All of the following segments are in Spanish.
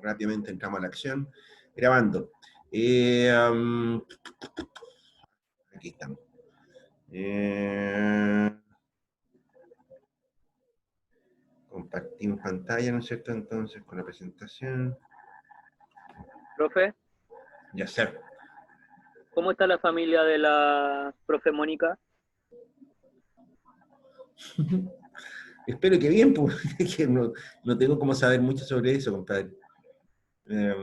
rápidamente entramos a la acción. Grabando. Aquí estamos. Compartimos pantalla, ¿no es cierto? Entonces, con la presentación. Profe, Ya sé. ¿cómo está la familia de la profe Mónica? Espero que bien, pues, que no tengo cómo saber mucho sobre eso, compadre. Ah,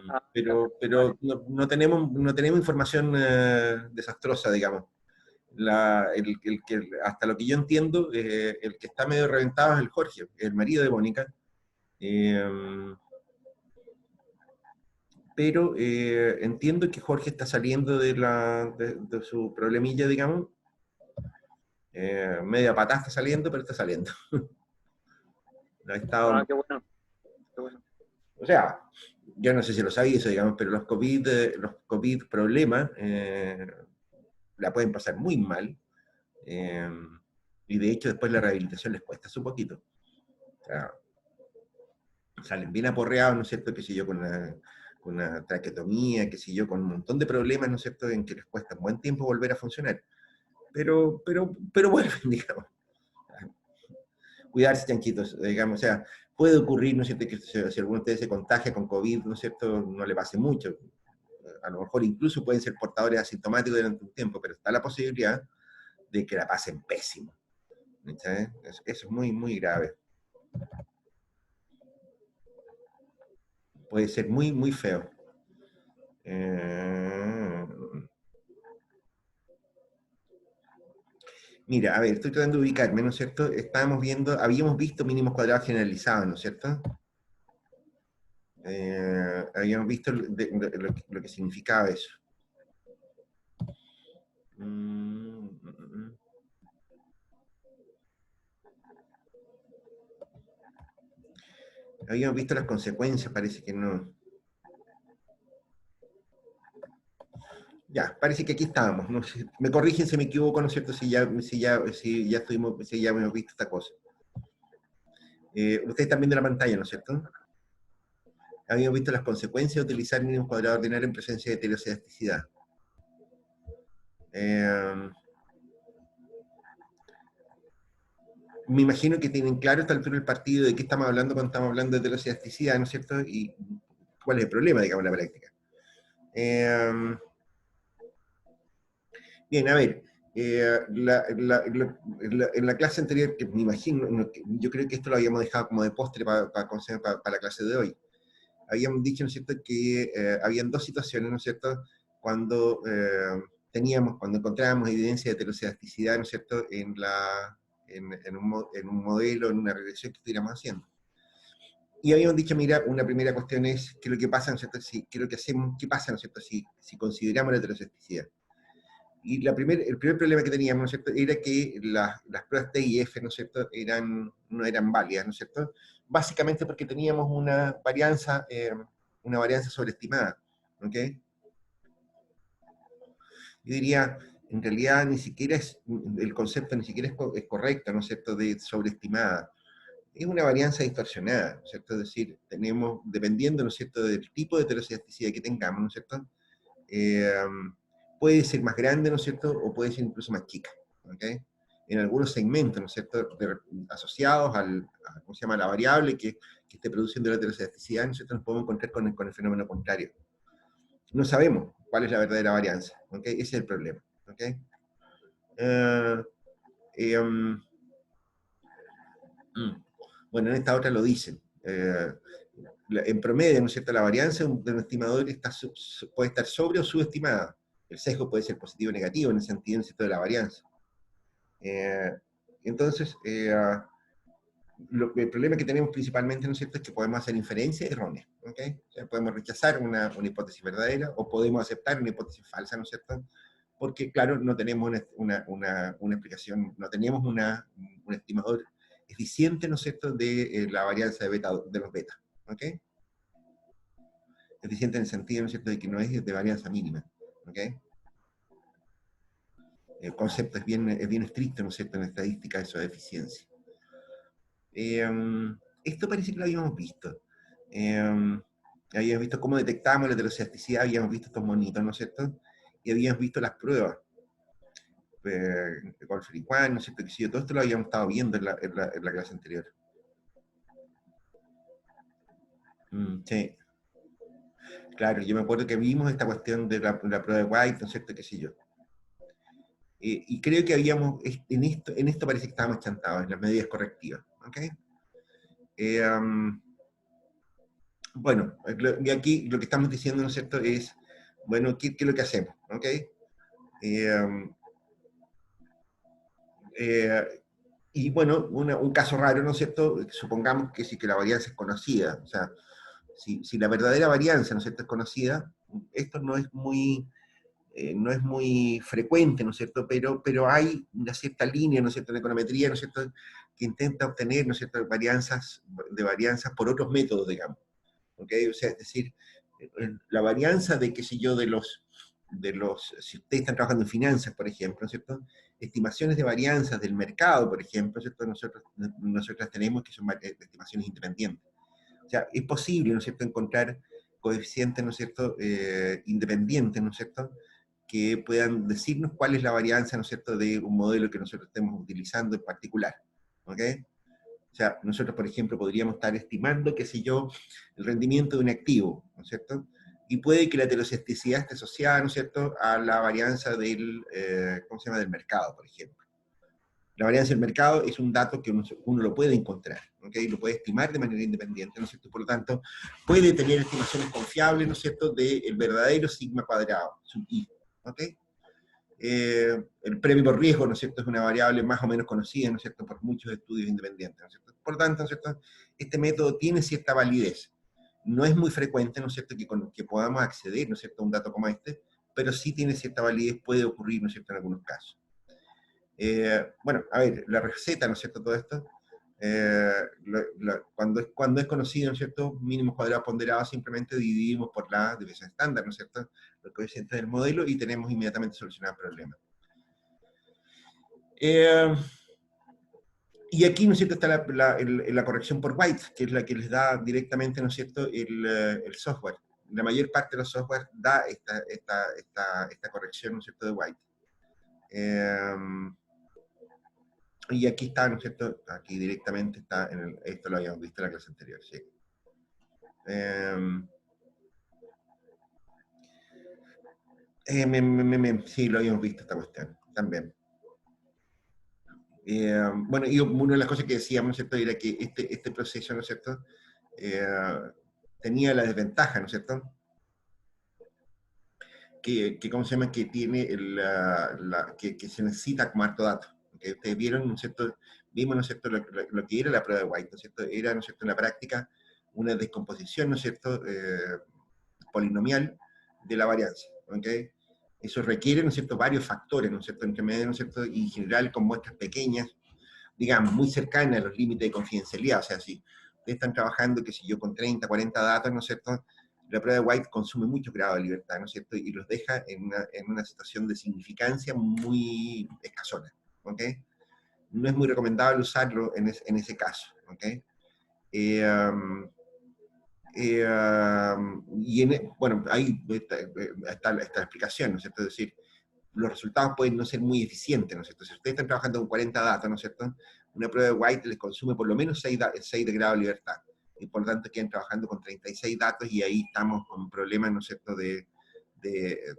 ya, Pero vale. no tenemos información desastrosa, digamos. Hasta lo que yo entiendo, el que está medio reventado es el Jorge, el marido de Mónica. Pero entiendo que Jorge está saliendo de su problemilla, digamos. Media patada está saliendo, pero está saliendo. Ha estado, Ah, qué bueno, qué bueno. o sea, yo no sé si lo sabía eso, digamos, pero los COVID problemas la pueden pasar muy mal. eh, y de hecho después la rehabilitación les cuesta su poquito. O sea, salen bien aporreados, ¿no es cierto? Que sé yo, con una traqueotomía, que sé yo, con un montón de problemas, ¿no es cierto? En que les cuesta un buen tiempo volver a funcionar. Pero vuelven, digamos. Cuidarse, chanquitos, digamos, o sea, puede ocurrir, ¿no es cierto?, que si alguno de ustedes se contagia con COVID, ¿no es cierto?, no le pase mucho. A lo mejor incluso pueden ser portadores asintomáticos durante un tiempo, pero está la posibilidad de que la pasen pésimo. ¿Sabes? Eso es muy, muy grave. Puede ser muy, muy feo. Eh, Mira, a ver, estoy tratando de ubicarme, ¿no es cierto? Habíamos visto mínimos cuadrados generalizados, ¿no es cierto? Habíamos visto lo que significaba eso. Mm, mm, mm. Habíamos visto las consecuencias, parece que no. Ya, parece que aquí estábamos. No sé, me corrigen si me equivoco, ¿no es cierto? Si ya hemos visto esta cosa. Ustedes están viendo la pantalla, ¿no es cierto? Habíamos visto las consecuencias de utilizar mínimos cuadrados ordinarios en presencia de heterocelasticidad. Me imagino que tienen claro a esta altura del partido de qué estamos hablando cuando estamos hablando de heterocelasticidad, ¿no es cierto? Y cuál es el problema, digamos, en la práctica. Bien, a ver, en la clase anterior, que me imagino, yo creo que esto lo habíamos dejado como de postre para la clase de hoy. Habíamos dicho, ¿no es cierto?, que habían dos situaciones, ¿no es cierto?, cuando encontrábamos evidencia de heterocelasticidad, ¿no es cierto?, en un modelo, en una regresión que estuviéramos haciendo. Y habíamos dicho, mira, una primera cuestión es qué es lo que pasa, ¿no es cierto?, qué es lo que hacemos, qué pasa, ¿no es cierto?, si consideramos la heterocelasticidad. Y el primer problema que teníamos, ¿no es cierto?, era que las pruebas T y F, ¿no es cierto?, no eran válidas, ¿no es cierto?, básicamente porque teníamos una varianza sobreestimada, ¿ok? Yo diría, en realidad el concepto ni siquiera es correcto, ¿no es cierto?, de sobreestimada. Es una varianza distorsionada, ¿no es cierto? Es decir, dependiendo, ¿no es cierto?, del tipo de heterocelasticidad que tengamos, ¿no es cierto?, eh, puede ser más grande, ¿no es cierto?, o puede ser incluso más chica, ¿ok? En algunos segmentos, ¿no es cierto?, asociados ¿cómo se llama?, la variable que esté produciendo la heterocelasticidad, ¿no es cierto?, nos podemos encontrar con el fenómeno contrario. No sabemos cuál es la verdadera varianza, ¿ok? Ese es el problema, ¿ok? Eh, eh, um, bueno, en esta otra lo dicen. En promedio, ¿no es cierto?, la varianza de un estimador puede estar sobre o subestimada. El sesgo puede ser positivo o negativo en el sentido, ¿no es cierto?, de la varianza. Entonces, el problema que tenemos principalmente, ¿no es cierto?, es que podemos hacer inferencias erróneas, ¿ok? O sea, podemos rechazar una hipótesis verdadera o podemos aceptar una hipótesis falsa, ¿no es cierto?, porque, claro, no tenemos una explicación, no tenemos un estimador eficiente, ¿no es cierto?, de la varianza de los betas, ¿ok? Eficiente en el sentido, ¿no es cierto?, de que no es de varianza mínima, ¿ok? El concepto es bien estricto, ¿no es cierto?, en estadística, eso de eficiencia. Esto parece que lo habíamos visto. Habíamos visto cómo detectábamos la heteroscedasticidad, habíamos visto estos monitos, ¿no es cierto? Y habíamos visto las pruebas. Golfer y Juan, ¿no es cierto? Que sí, todo esto lo habíamos estado viendo en la clase anterior. Sí, claro, yo me acuerdo que vimos esta cuestión de la prueba de White, ¿no es cierto? Qué sé yo. Y creo que habíamos, en esto parece que estábamos chantados, en las medidas correctivas, ¿ok? Bueno, y aquí lo que estamos diciendo, ¿no es cierto?, es, bueno, ¿qué es lo que hacemos? ¿Ok? Y bueno, un caso raro, ¿no es cierto? Supongamos que sí que la varianza es conocida, o sea, si la verdadera varianza, ¿no es cierto?, es conocida, esto no es muy frecuente, ¿no es cierto?, pero hay una cierta línea, ¿no es cierto?, en econometría, ¿no es cierto?, que intenta obtener, ¿no es cierto?, varianzas por otros métodos, digamos. ¿Ok? O sea, es decir, la varianza de, qué sé yo, si ustedes están trabajando en finanzas, por ejemplo, ¿no es cierto? Estimaciones de varianzas del mercado, por ejemplo, ¿cierto? Nosotras tenemos que son estimaciones independientes. O sea, es posible, ¿no es cierto?, encontrar coeficientes, ¿no es cierto?, independientes, ¿no es cierto?, que puedan decirnos cuál es la varianza, ¿no es cierto?, de un modelo que nosotros estemos utilizando en particular. ¿Ok? O sea, nosotros, por ejemplo, podríamos estar estimando, qué sé yo, el rendimiento de un activo, ¿no es cierto? Y puede que la heteroscedasticidad esté asociada, ¿no es cierto?, a la varianza ¿cómo se llama?, del mercado, por ejemplo. La varianza del mercado es un dato que uno lo puede encontrar, ¿ok? Lo puede estimar de manera independiente, ¿no es cierto? Por lo tanto, puede tener estimaciones confiables, ¿no es cierto?, del verdadero sigma cuadrado, sub i, ¿ok? El premio por riesgo, ¿no es cierto?, es una variable más o menos conocida, ¿no es cierto?, por muchos estudios independientes, ¿no es cierto? Por lo tanto, ¿no es cierto?, este método tiene cierta validez. No es muy frecuente, ¿no es cierto?, que podamos acceder, ¿no es cierto?, a un dato como este, pero sí tiene cierta validez, puede ocurrir, ¿no es cierto?, en algunos casos. Bueno, a ver, la receta, ¿no es cierto?, todo esto, cuando es conocido, ¿no es cierto?, mínimos cuadrados ponderados, simplemente dividimos por la desviación estándar, ¿no es cierto?, los coeficientes del modelo y tenemos inmediatamente solucionado el problema. Y aquí, ¿no es cierto?, está la corrección por White, que es la que les da directamente, ¿no es cierto?, el software. La mayor parte de los software da esta corrección, ¿no es cierto?, de White. Y aquí está, ¿no es cierto?, aquí directamente está, esto lo habíamos visto en la clase anterior, sí. Sí, lo habíamos visto esta cuestión, también. Bueno, y una de las cosas que decíamos, ¿no es cierto?, era que este proceso, ¿no es cierto?, tenía la desventaja, ¿no es cierto?, ¿cómo se llama?, que tiene que se necesita como harto dato. ¿Okay? Ustedes vieron, ¿no es cierto?, vimos, ¿no es cierto?, lo que era la prueba de White, ¿no es cierto?, era, ¿no es cierto?, en la práctica una descomposición, ¿no es cierto?, polinomial de la varianza. ¿Okay? Eso requiere, ¿no es cierto?, varios factores, ¿no es cierto?, entre medio, ¿no es cierto?, y en general con muestras pequeñas, digamos, muy cercanas a los límites de confidencialidad. O sea, si ustedes están trabajando, qué sé yo, con 30, 40 datos, ¿no es cierto?, la prueba de White consume mucho grado de libertad, ¿no es cierto?, y los deja en una situación de significancia muy escasona. ¿Ok? No es muy recomendable usarlo en ese caso. ¿Ok? Bueno, ahí está esta explicación, ¿no es cierto? Es decir, los resultados pueden no ser muy eficientes, ¿no es cierto? Si ustedes están trabajando con 40 datos, ¿no es cierto?, una prueba de White les consume por lo menos 6 de grado de libertad, y por lo tanto quedan trabajando con 36 datos, y ahí estamos con problemas, ¿no es cierto?, de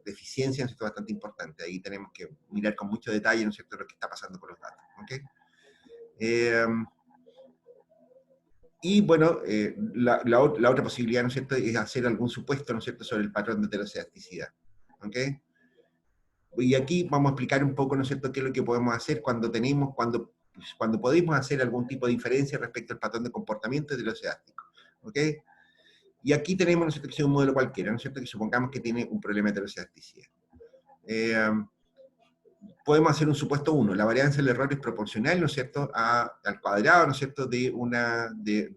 eficiencia, ¿no es cierto?, bastante importante. Ahí tenemos que mirar con mucho detalle, ¿no es cierto?, lo que está pasando con los datos. ¿Ok? Y bueno, la otra posibilidad, ¿no es cierto?, es hacer algún supuesto, ¿no es cierto?, sobre el patrón de heteroscedasticidad. ¿Ok? Y aquí vamos a explicar un poco, ¿no es cierto?, qué es lo que podemos hacer cuando podemos hacer algún tipo de inferencia respecto al patrón de comportamiento heteroscedástico. ¿Ok? Y aquí tenemos, ¿no es cierto?, que es un modelo cualquiera, ¿no es cierto?, que supongamos que tiene un problema de heteroscedasticidad. Podemos hacer un supuesto 1, la varianza del error es proporcional, ¿no es cierto?, al cuadrado, ¿no es cierto?, de algunas de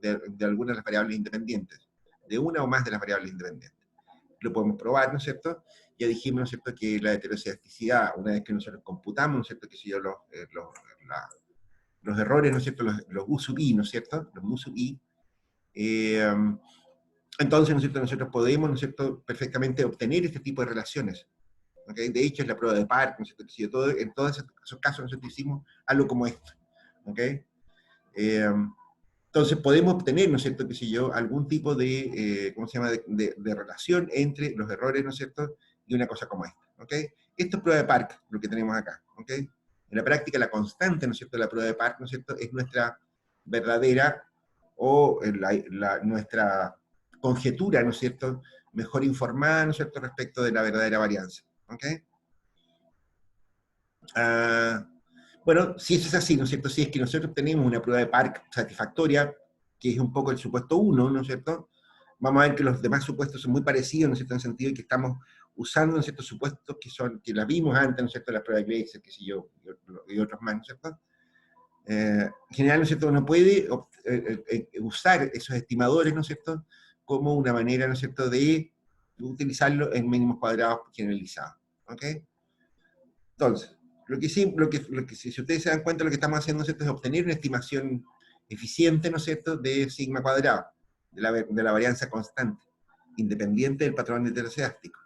las variables independientes, de una o más de las variables independientes. Lo podemos probar, ¿no es cierto? Ya dijimos, ¿no es cierto?, que la heteroscedasticidad, una vez que nosotros computamos, ¿no es cierto?, que si yo los errores, ¿no es cierto?, los U sub i, ¿no es cierto?, los mu sub i, Entonces, ¿no es cierto?, nosotros podemos, ¿no es cierto?, perfectamente obtener este tipo de relaciones. ¿Okay? De hecho, es la prueba de Park, ¿no es cierto? En todos esos casos nosotros hicimos algo como esto. ¿Okay? Entonces podemos obtener, ¿no es cierto?, qué sé yo, algún tipo de, ¿cómo se llama?, de relación entre los errores, ¿no es cierto?, y una cosa como esta. ¿Okay? Esto es prueba de Park, lo que tenemos acá. ¿Okay? En la práctica, la constante, ¿no es cierto?, de la prueba de Park, ¿no es cierto?, es nuestra verdadera o nuestra conjetura, ¿no es cierto?, mejor informada, ¿no es cierto?, respecto de la verdadera varianza. ¿Ok? Bueno, si eso es así, ¿no es cierto?, si es que nosotros tenemos una prueba de Park satisfactoria, que es un poco el supuesto 1, ¿no es cierto?, vamos a ver que los demás supuestos son muy parecidos, ¿no es cierto?, en el sentido de que estamos usando, ¿no es cierto?, supuestos que la vimos antes, ¿no es cierto?, la prueba de Gleiser, qué sé yo, y otros más, ¿no es cierto? En general, ¿no es cierto?, uno puede usar esos estimadores, ¿no es cierto?, como una manera, ¿no es cierto?, de utilizarlo en mínimos cuadrados generalizados. ¿Ok? Entonces, si ustedes se dan cuenta, lo que estamos haciendo, ¿no es cierto?, es obtener una estimación eficiente, ¿no es cierto?, de sigma cuadrado, de la varianza constante, independiente del patrón heterocedástico.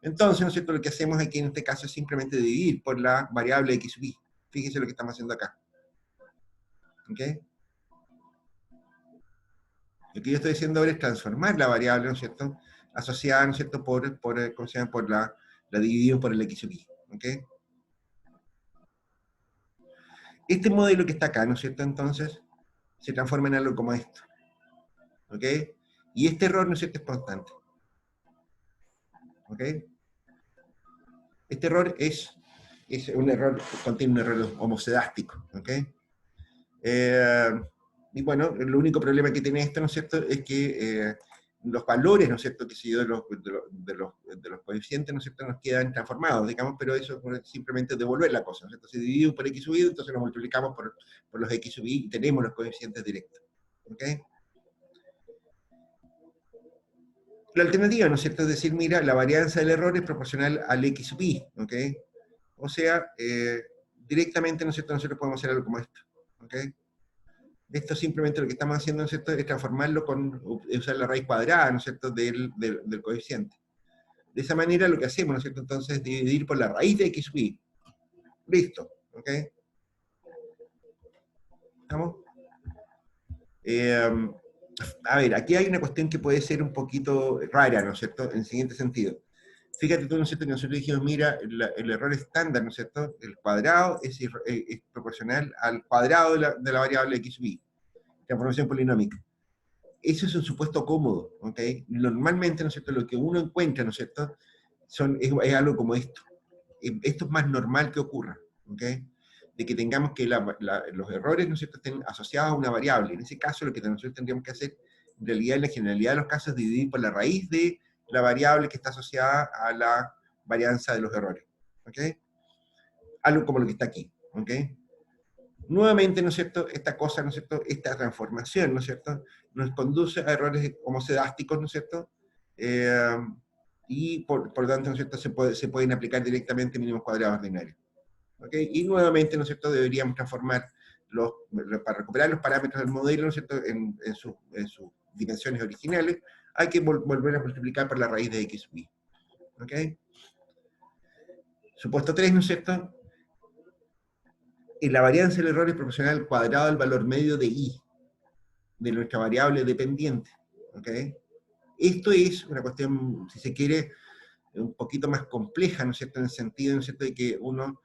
Entonces, ¿no es cierto?, lo que hacemos aquí en este caso es simplemente dividir por la variable x sub i. Fíjense lo que estamos haciendo acá. ¿Ok? Lo que yo estoy haciendo ahora es transformar la variable, ¿no es cierto?, asociada, ¿no es cierto?, ¿cómo se llama?, por la dividido por el x sub i. ¿Ok? Este modelo que está acá, ¿no es cierto?, entonces, se transforma en algo como esto. ¿Ok? Y este error, ¿no es cierto?, es constante. ¿Ok? Este error es un error, contiene un error homocedástico. ¿Ok? Y bueno, el único problema que tiene esto, ¿no es cierto?, es que los valores, ¿no es cierto?, que se dio de los coeficientes, ¿no es cierto?, nos quedan transformados, digamos, pero eso es simplemente devolver la cosa, ¿no es cierto? Si dividimos por x sub i, entonces lo multiplicamos por los x sub i y tenemos los coeficientes directos. ¿Ok? La alternativa, ¿no es cierto?, es decir, mira, la varianza del error es proporcional al x sub i. ¿Ok? O sea, directamente, ¿no es cierto?, nosotros podemos hacer algo como esto. ¿Ok? Esto simplemente lo que estamos haciendo, ¿no es cierto?, es transformarlo usar la raíz cuadrada, ¿no es cierto?, del coeficiente. De esa manera lo que hacemos, ¿no es cierto?, entonces es dividir por la raíz de x sub i. Listo. ¿Ok? ¿Estamos? A ver, aquí hay una cuestión que puede ser un poquito rara, ¿no es cierto?, en el siguiente sentido. Fíjate tú, ¿no es cierto?, que nosotros dijimos, mira, el error estándar, ¿no es cierto?, el cuadrado es proporcional al cuadrado de la variable x sub i, transformación polinómica. Eso es un supuesto cómodo, ¿ok? Normalmente, ¿no es cierto?, lo que uno encuentra, ¿no es cierto?, es algo como esto. Esto es más normal que ocurra, ¿ok? De que tengamos que los errores, ¿no es cierto?, estén asociados a una variable. En ese caso, lo que nosotros tendríamos que hacer, en realidad, en la generalidad de los casos, es dividir por la raíz de la variable que está asociada a la varianza de los errores, ¿ok? Algo como lo que está aquí, ¿ok? Nuevamente, ¿no es cierto?, esta cosa, ¿no es cierto?, esta transformación, ¿no es cierto?, nos conduce a errores homocedásticos, ¿no es cierto?, y por lo tanto, ¿no es cierto?, se pueden aplicar directamente mínimos cuadrados ordinarios. ¿Ok? Y nuevamente, ¿no es cierto?, deberíamos transformar para recuperar los parámetros del modelo, ¿no es cierto?, en sus dimensiones originales, hay que volver a multiplicar por la raíz de x sub i. ¿Ok? Supuesto 3, ¿no es cierto?, la varianza del error es proporcional al cuadrado del valor medio de i, de nuestra variable dependiente. ¿Ok? Esto es una cuestión, si se quiere, un poquito más compleja, ¿no es cierto?, en el sentido, ¿no es cierto?, de que uno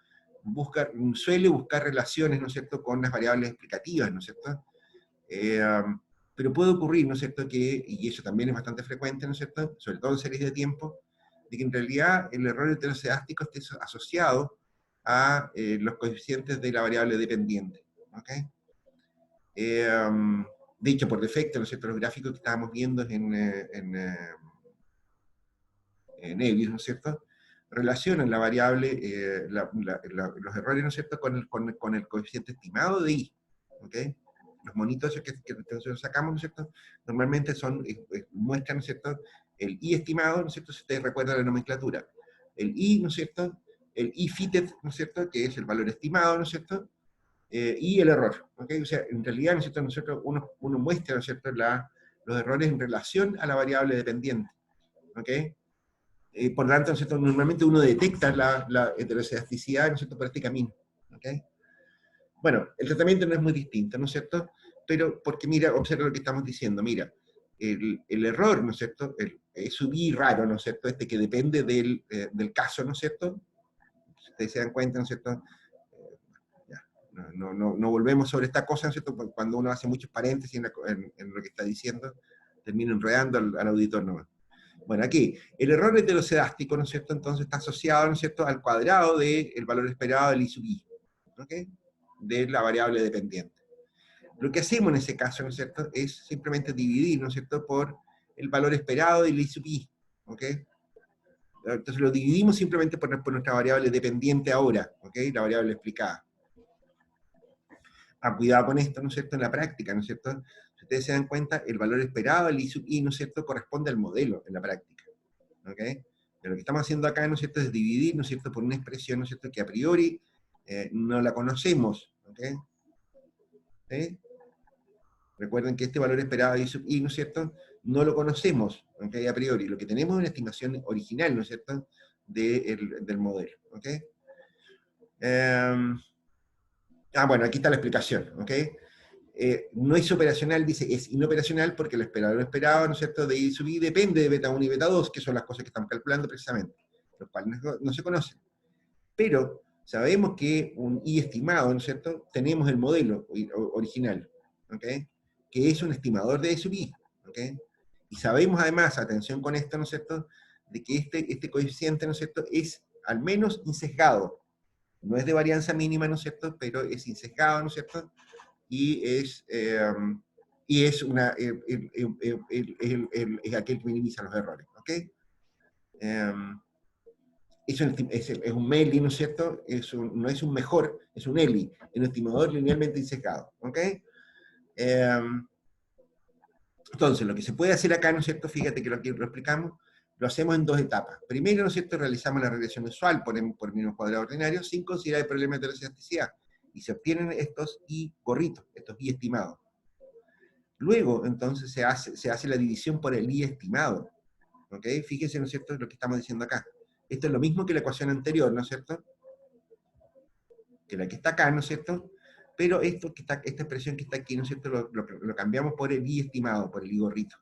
suele buscar relaciones, ¿no es cierto?, con las variables explicativas, ¿no es cierto? Pero puede ocurrir, ¿no es cierto?, y eso también es bastante frecuente, ¿no es cierto?, sobre todo en series de tiempo, de que en realidad el error heterocedástico esté asociado a los coeficientes de la variable dependiente. ¿Ok? De hecho, por defecto, ¿no es cierto?, los gráficos que estábamos viendo en Nebius, ¿no es cierto?, relacionan la variable, los errores, ¿no es cierto?, con el coeficiente estimado de i. ¿Ok? Los monitos que nosotros sacamos, ¿no es cierto?, normalmente muestran, ¿no es cierto?, el i estimado, ¿no es cierto?, si ustedes recuerdan la nomenclatura. El i, ¿no es cierto?, el i fitted, ¿no es cierto?, que es el valor estimado, ¿no es cierto?, y el error. ¿Ok? O sea, en realidad, ¿no es cierto?, uno muestra, ¿no es cierto?, los errores en relación a la variable dependiente. ¿Ok? Por lo tanto, ¿no es cierto? Normalmente uno detecta la heterocedasticidad, ¿no es cierto?, por este camino. ¿Ok? Bueno, el tratamiento no es muy distinto, ¿no es cierto? Pero, porque mira, observa lo que estamos diciendo, mira, el error, ¿no es cierto?, el sub i raro, ¿no es cierto?, este que depende del caso, ¿no es cierto? Si ustedes se dan cuenta, ¿no es cierto? Ya, no volvemos sobre esta cosa, ¿no es cierto? Cuando uno hace muchos paréntesis en lo que está diciendo, termina enredando al auditor nomás. Bueno, aquí, el error heterocedástico, ¿no es cierto?, entonces está asociado, ¿no es cierto?, al cuadrado del valor esperado del I sub i, ¿ok?, de la variable dependiente. Lo que hacemos en ese caso, ¿no es cierto?, es simplemente dividir, ¿no es cierto?, por el valor esperado del I sub i, ¿ok? Entonces lo dividimos simplemente por nuestra variable dependiente ahora, ¿ok?, la variable explicada. Cuidado con esto, ¿no es cierto?, en la práctica, ¿no es cierto? Si ustedes se dan cuenta, el valor esperado del I sub i, ¿no es cierto?, corresponde al modelo en la práctica, ¿ok? Pero lo que estamos haciendo acá, ¿no es cierto?, es dividir, ¿no es cierto?, por una expresión, ¿no es cierto?, que a priori no la conocemos, ¿ok? ¿Sí? Recuerden que este valor esperado de I sub i, ¿no es cierto?, no lo conocemos, ¿ok?, a priori. Lo que tenemos es una estimación original, ¿no es cierto?, del modelo, ¿ok? Bueno, aquí está la explicación, ¿ok? No es operacional, dice, es inoperacional porque el esperador esperado, ¿no es cierto?, de I sub i depende de beta 1 y beta 2, que son las cosas que estamos calculando precisamente, los cuales no se conocen. Pero sabemos que un I estimado, ¿no es cierto?, tenemos el modelo original, ¿ok?, que es un estimador de I sub i, ¿ok? Y sabemos además, atención con esto, ¿no es cierto?, de que este coeficiente, ¿no es cierto?, es al menos insesgado. No es de varianza mínima, ¿no es cierto?, pero es insesgado, ¿no es cierto?, y es aquel que minimiza los errores, ¿ok? Es un MELI, ¿no es cierto? No es un mejor, es un ELI, es un estimador linealmente insesgado, ¿ok? Entonces, lo que se puede hacer acá, ¿no es cierto? Fíjate que lo explicamos, lo hacemos en dos etapas. Primero, ¿no es cierto?, realizamos la regresión usual por menos cuadrado ordinario sin considerar el problema de heterocedasticidad. Y se obtienen estos I gorritos, estos I estimados. Luego, entonces, se hace la división por el I estimado. ¿Ok? Fíjense, ¿no es cierto?, lo que estamos diciendo acá. Esto es lo mismo que la ecuación anterior, ¿no es cierto?, que la que está acá, ¿no es cierto? Pero esta expresión que está aquí, ¿no es cierto?, lo cambiamos por el I estimado, por el I gorrito.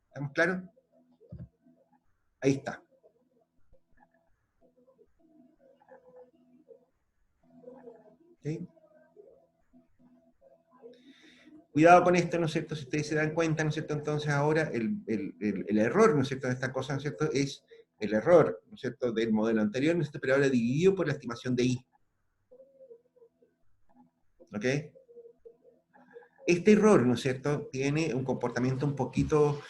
¿Estamos claros? Ahí está. ¿Sí? Cuidado con esto, ¿no es cierto? Si ustedes se dan cuenta, ¿no es cierto? Entonces ahora el error, ¿no es cierto?, de esta cosa, ¿no es cierto?, es el error, ¿no es cierto?, del modelo anterior, ¿no es cierto?, pero ahora dividido por la estimación de I. ¿Ok? Este error, ¿no es cierto?, tiene un comportamiento un poquito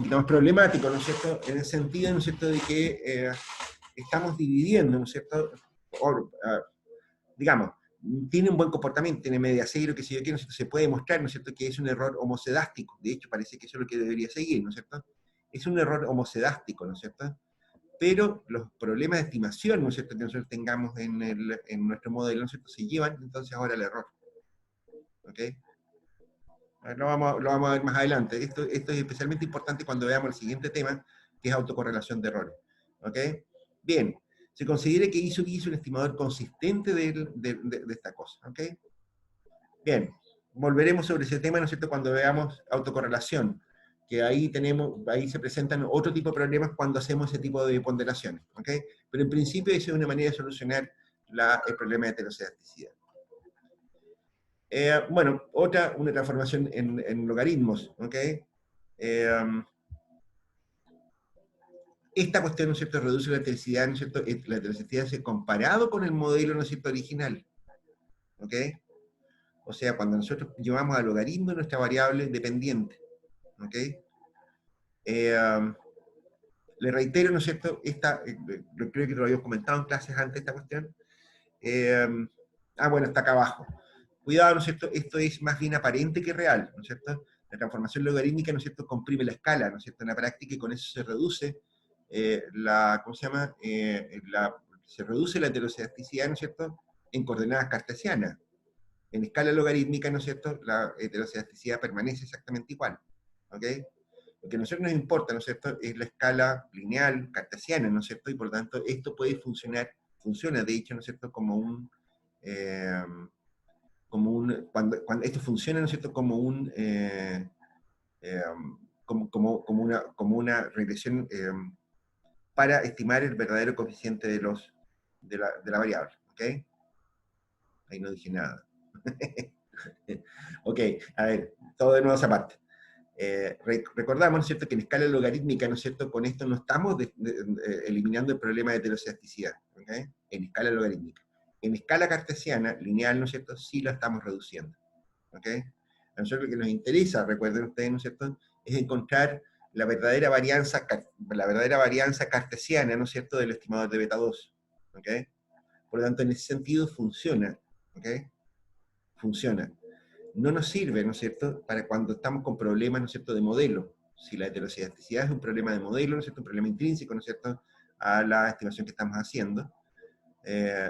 más problemático, ¿no es cierto?, en el sentido, ¿no es cierto?, de que estamos dividiendo, ¿no es cierto?, digamos, tiene un buen comportamiento, tiene media cero, que si yo quiero, ¿no es cierto?, se puede demostrar, ¿no es cierto?, que es un error homocedástico. De hecho, parece que eso es lo que debería seguir, ¿no es cierto? Es un error homocedástico, ¿no es cierto? Pero los problemas de estimación, ¿no es cierto?, que nosotros tengamos en nuestro modelo, ¿no es cierto?, se llevan entonces ahora al error. ¿Ok? Lo vamos a ver más adelante. Esto es especialmente importante cuando veamos el siguiente tema, que es autocorrelación de errores. ¿Ok? Bien, se considera que I sub i es un estimador consistente de esta cosa. ¿Ok? Bien, volveremos sobre ese tema, ¿no es cierto?, cuando veamos autocorrelación, que ahí se presentan otro tipo de problemas cuando hacemos ese tipo de ponderaciones. ¿Ok? Pero en principio esa es una manera de solucionar el problema de heterocedasticidad. Bueno, una transformación en logaritmos, ¿ok? Esta cuestión, ¿no es cierto?, reduce la heterocedasticidad, ¿no es cierto?, la heterocedasticidad comparado con el modelo, ¿no es cierto?, original, ¿ok? O sea, cuando nosotros llevamos al logaritmo nuestra variable dependiente, ¿ok? Le reitero, ¿no es cierto?, creo que lo habíamos comentado en clases antes esta cuestión. Bueno, está acá abajo. Cuidado, ¿no es cierto?, esto es más bien aparente que real, ¿no es cierto? La transformación logarítmica, ¿no es cierto?, comprime la escala, ¿no es cierto?, en la práctica, y con eso se reduce ¿cómo se llama? Se reduce la heterocedasticidad, ¿no es cierto?, en coordenadas cartesianas. En escala logarítmica, ¿no es cierto?, la heterocedasticidad permanece exactamente igual. ¿ok? Lo que a nosotros nos importa, ¿no es cierto?, es la escala lineal cartesiana, ¿no es cierto? Y por lo tanto, esto puede funcionar, funciona de hecho, ¿no es cierto?, eh, cuando esto funciona, ¿no es cierto?, eh, como una regresión para estimar el verdadero coeficiente de la variable, ¿ok? Ahí no dije nada. Ok, a ver, todo de nuevo esa parte. Recordamos, ¿no es cierto?, que en escala logarítmica, ¿no es cierto?, con esto no estamos eliminando el problema de heteroscedasticidad, ¿ok? En escala logarítmica. En escala cartesiana, lineal, ¿no es cierto?, sí lo estamos reduciendo, ¿ok? A nosotros lo que nos interesa, recuerden ustedes, ¿no es cierto?, es encontrar la verdadera varianza cartesiana, ¿no es cierto?, del estimador de beta 2, ¿ok? Por lo tanto, en ese sentido funciona, ¿ok? Funciona. No nos sirve, ¿no es cierto?, para cuando estamos con problemas, ¿no es cierto?, de modelo. Si la heteroscedasticidad es un problema de modelo, ¿no es cierto?, un problema intrínseco, ¿no es cierto?, a la estimación que estamos haciendo.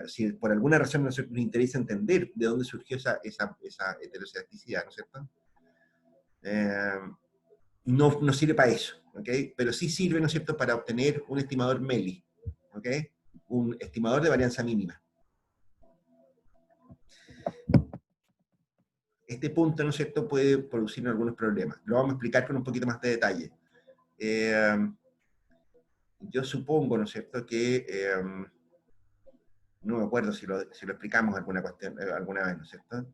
Si por alguna razón nos interesa entender de dónde surgió esa heteroscedasticidad, ¿no es cierto?, no sirve para eso, ¿ok? Pero sí sirve, ¿no es cierto?, para obtener un estimador MELI, ¿ok? Un estimador de varianza mínima. Este punto, ¿no es cierto?, puede producir algunos problemas. Lo vamos a explicar con un poquito más de detalle. Yo supongo, ¿no es cierto?, que no me acuerdo si lo explicamos alguna vez, ¿no es cierto?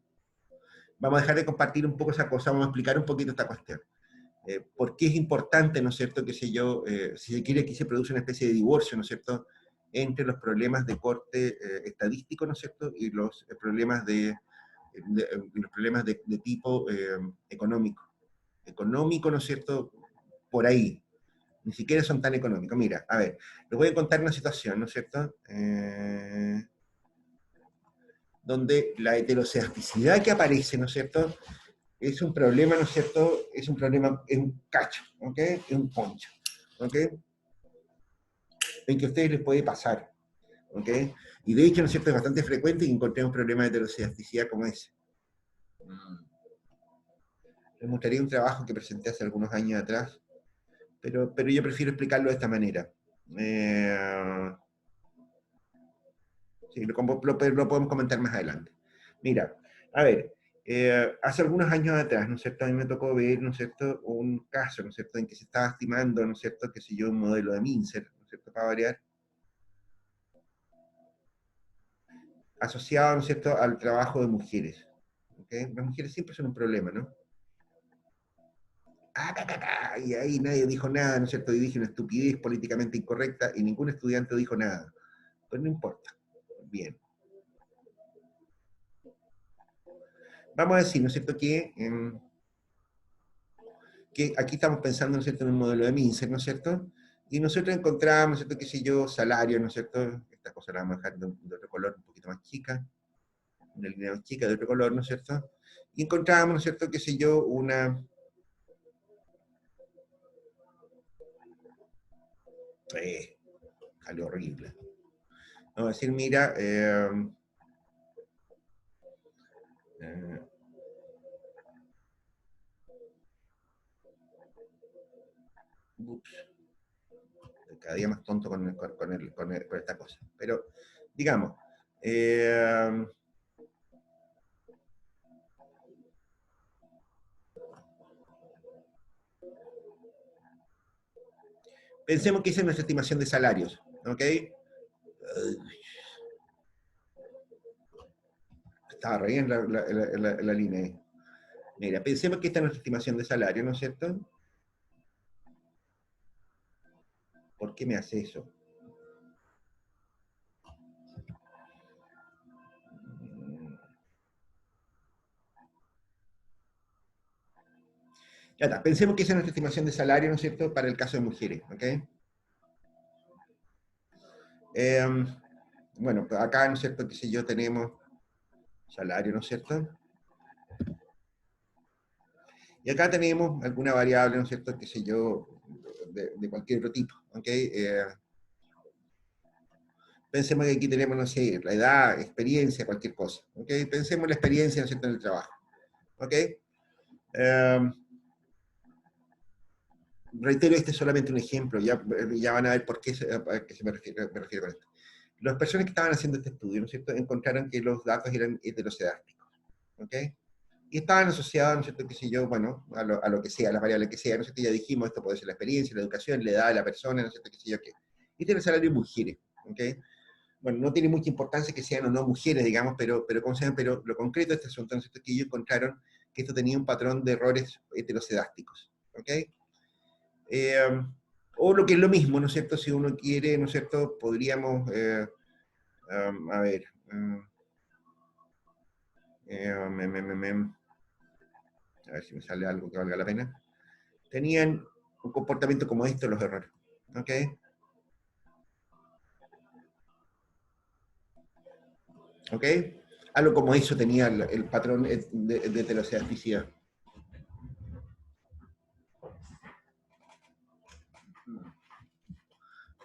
Vamos a dejar de compartir un poco esa cosa, vamos a explicar un poquito esta cuestión. ¿Por qué es importante, ¿no es cierto?, si se quiere que se produce una especie de divorcio, ¿no es cierto?, entre los problemas de corte estadístico, ¿no es cierto?, y los problemas de tipo económico. Económico, ¿no es cierto?, por ahí. Ni siquiera son tan económicos. Mira, a ver, les voy a contar una situación, ¿no es cierto?, donde la heteroscedasticidad que aparece, ¿no es cierto?, es un problema, ¿no es cierto?, es un cacho, ¿ok? Es un poncho, ¿ok? En que a ustedes les puede pasar, ¿ok? Y de hecho, ¿no es cierto?, es bastante frecuente que encontremos problemas de heteroscedasticidad como ese. Les mostraría un trabajo que presenté hace algunos años atrás, pero yo prefiero explicarlo de esta manera. Sí, lo podemos comentar más adelante. Mira, a ver, hace algunos años atrás, ¿no es cierto?, a mí me tocó ver, ¿no es cierto?, un caso, ¿no es cierto?, en que se estaba estimando, ¿no es cierto?, qué sé yo, un modelo de Mincer, ¿no es cierto?, para variar, asociado, ¿no es cierto?, al trabajo de mujeres. ¿Okay? Las mujeres siempre son un problema, ¿no? Y ahí nadie dijo nada, ¿no es cierto? Y dije una estupidez políticamente incorrecta y ningún estudiante dijo nada. Pero no importa. Bien. Vamos a decir, ¿no es cierto?, que aquí estamos pensando, ¿no es cierto?, en un modelo de Mincer, ¿no es cierto? Y nosotros encontramos, ¿no es cierto?, qué sé yo, salario, ¿no es cierto? Esta cosa la vamos a dejar de otro color, un poquito más chica, una línea más chica de otro color, ¿no es cierto? Y encontramos, ¿no es cierto?, qué sé yo, salió horrible. Vamos a decir, mira, ups, cada día más tonto con esta cosa. Pero, digamos, pensemos que esa es nuestra estimación de salarios, ¿ok? Estaba re bien la línea ahí. Mira, pensemos que esta es nuestra estimación de salario, ¿no es cierto? ¿Por qué me hace eso? Ya está, pensemos que esa es nuestra estimación de salario, ¿no es cierto?, para el caso de mujeres, ¿ok? Bueno, acá, ¿no es cierto?, qué sé yo, tenemos salario, ¿no es cierto? Y acá tenemos alguna variable, ¿no es cierto?, qué sé yo, de cualquier otro tipo, ¿ok? Pensemos que aquí tenemos, no sé, la edad, experiencia, cualquier cosa, ¿ok? Pensemos en la experiencia, ¿no es cierto?, en el trabajo, ¿ok? reitero, este es solamente un ejemplo, ya van a ver por qué a qué me refiero con esto. Las personas que estaban haciendo este estudio, ¿no es cierto?, encontraron que los datos eran heteroscedásticos, ¿ok? Y estaban asociados, ¿no es cierto?, qué sé yo, bueno, a lo que sea, a las variables que sea, ¿no es cierto? Ya dijimos, esto puede ser la experiencia, la educación, la edad de la persona, ¿no es cierto?, qué sé yo, qué. Y tiene el salario de mujeres, ¿ok? Bueno, no tiene mucha importancia que sean o no mujeres, digamos, ¿cómo se llama? Pero lo concreto de este asunto, ¿no es cierto?, que ellos encontraron que esto tenía un patrón de errores heteroscedásticos, ¿ok? Eh, o lo que es lo mismo, ¿no es cierto?, si uno quiere, ¿no es cierto?, podríamos, a ver, a ver si me sale algo que valga la pena. Tenían un comportamiento como esto los errores, ¿ok? ¿Ok? Algo como eso tenía el patrón de heteroscedasticidad.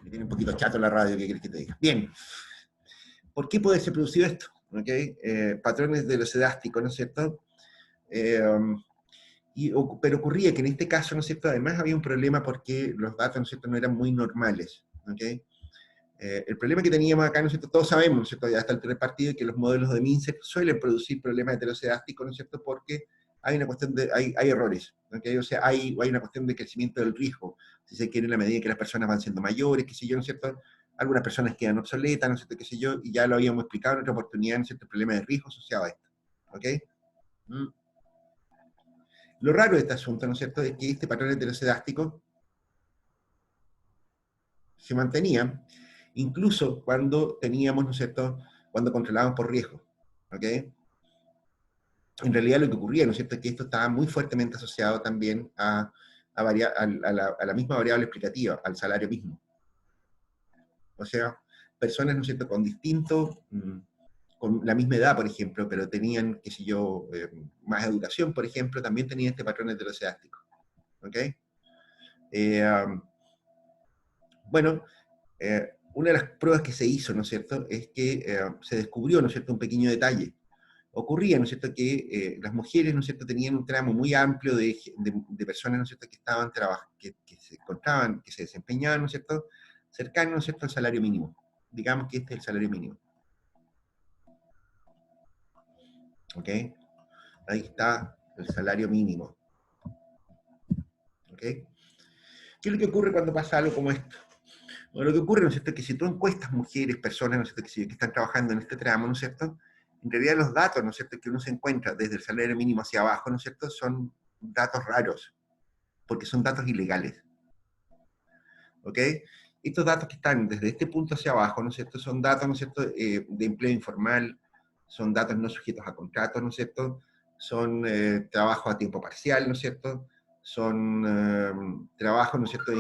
Me tiene un poquito chato la radio, ¿qué quieres que te diga? Bien. ¿Por qué puede ser producido esto? ¿Ok? Patrones de los edásticos, ¿no es cierto? Pero ocurría que en este caso, ¿no es cierto? Además había un problema porque los datos, ¿no es cierto?, no eran muy normales, ¿ok? El problema que teníamos acá, ¿no es cierto?, todos sabemos, ¿no es cierto?, ya hasta el primer partido, que los modelos de Mincer suelen producir problemas heteroscedásticos, ¿no es cierto?, porque hay una cuestión de, hay errores, ¿ok? O sea, hay una cuestión de crecimiento del riesgo, si se quiere, en la medida que las personas van siendo mayores, qué sé yo, ¿no es cierto? Algunas personas quedan obsoletas, ¿no es cierto?, qué sé yo, y ya lo habíamos explicado en otra oportunidad, ¿no es cierto?, el problema de riesgo asociado a esto, ¿ok? Mm. Lo raro de este asunto, ¿no es cierto?, es que este patrón heterocedástico se mantenía incluso cuando teníamos, ¿no es cierto?, cuando controlábamos por riesgo, ¿ok? En realidad lo que ocurría, ¿no es cierto?, es que esto estaba muy fuertemente asociado también a la misma variable explicativa, al salario mismo. O sea, personas, ¿no es cierto?, con distintos, con la misma edad, por ejemplo, pero tenían, qué sé yo, más educación, por ejemplo, también tenían este patrón heteroscedástico, ¿ok? Bueno, una de las pruebas que se hizo, ¿no es cierto?, es que se descubrió, ¿no es cierto?, un pequeño detalle. Ocurría, ¿no es cierto?, que las mujeres, ¿no es cierto?, tenían un tramo muy amplio de personas, ¿no es cierto?, que estaban que se encontraban, que se desempeñaban, ¿no es cierto?, cercanos, ¿no es cierto?, al salario mínimo. Digamos que este es el salario mínimo. ¿Ok? Ahí está el salario mínimo. ¿Ok? ¿Qué es lo que ocurre cuando pasa algo como esto? Bueno, lo que ocurre, ¿no es cierto?, es que si tú encuestas mujeres, personas, ¿no es cierto?, que están trabajando en este tramo, ¿no es cierto?, en realidad los datos, ¿no es cierto?, que uno se encuentra desde el salario mínimo hacia abajo, ¿no es cierto?, son datos raros, porque son datos ilegales. ¿Ok? Estos datos que están desde este punto hacia abajo, ¿no es cierto?, son datos, ¿no es cierto?, de empleo informal, son datos no sujetos a contratos, ¿no es cierto?, son trabajos a tiempo parcial, ¿no es cierto?, son trabajos, ¿no es cierto?,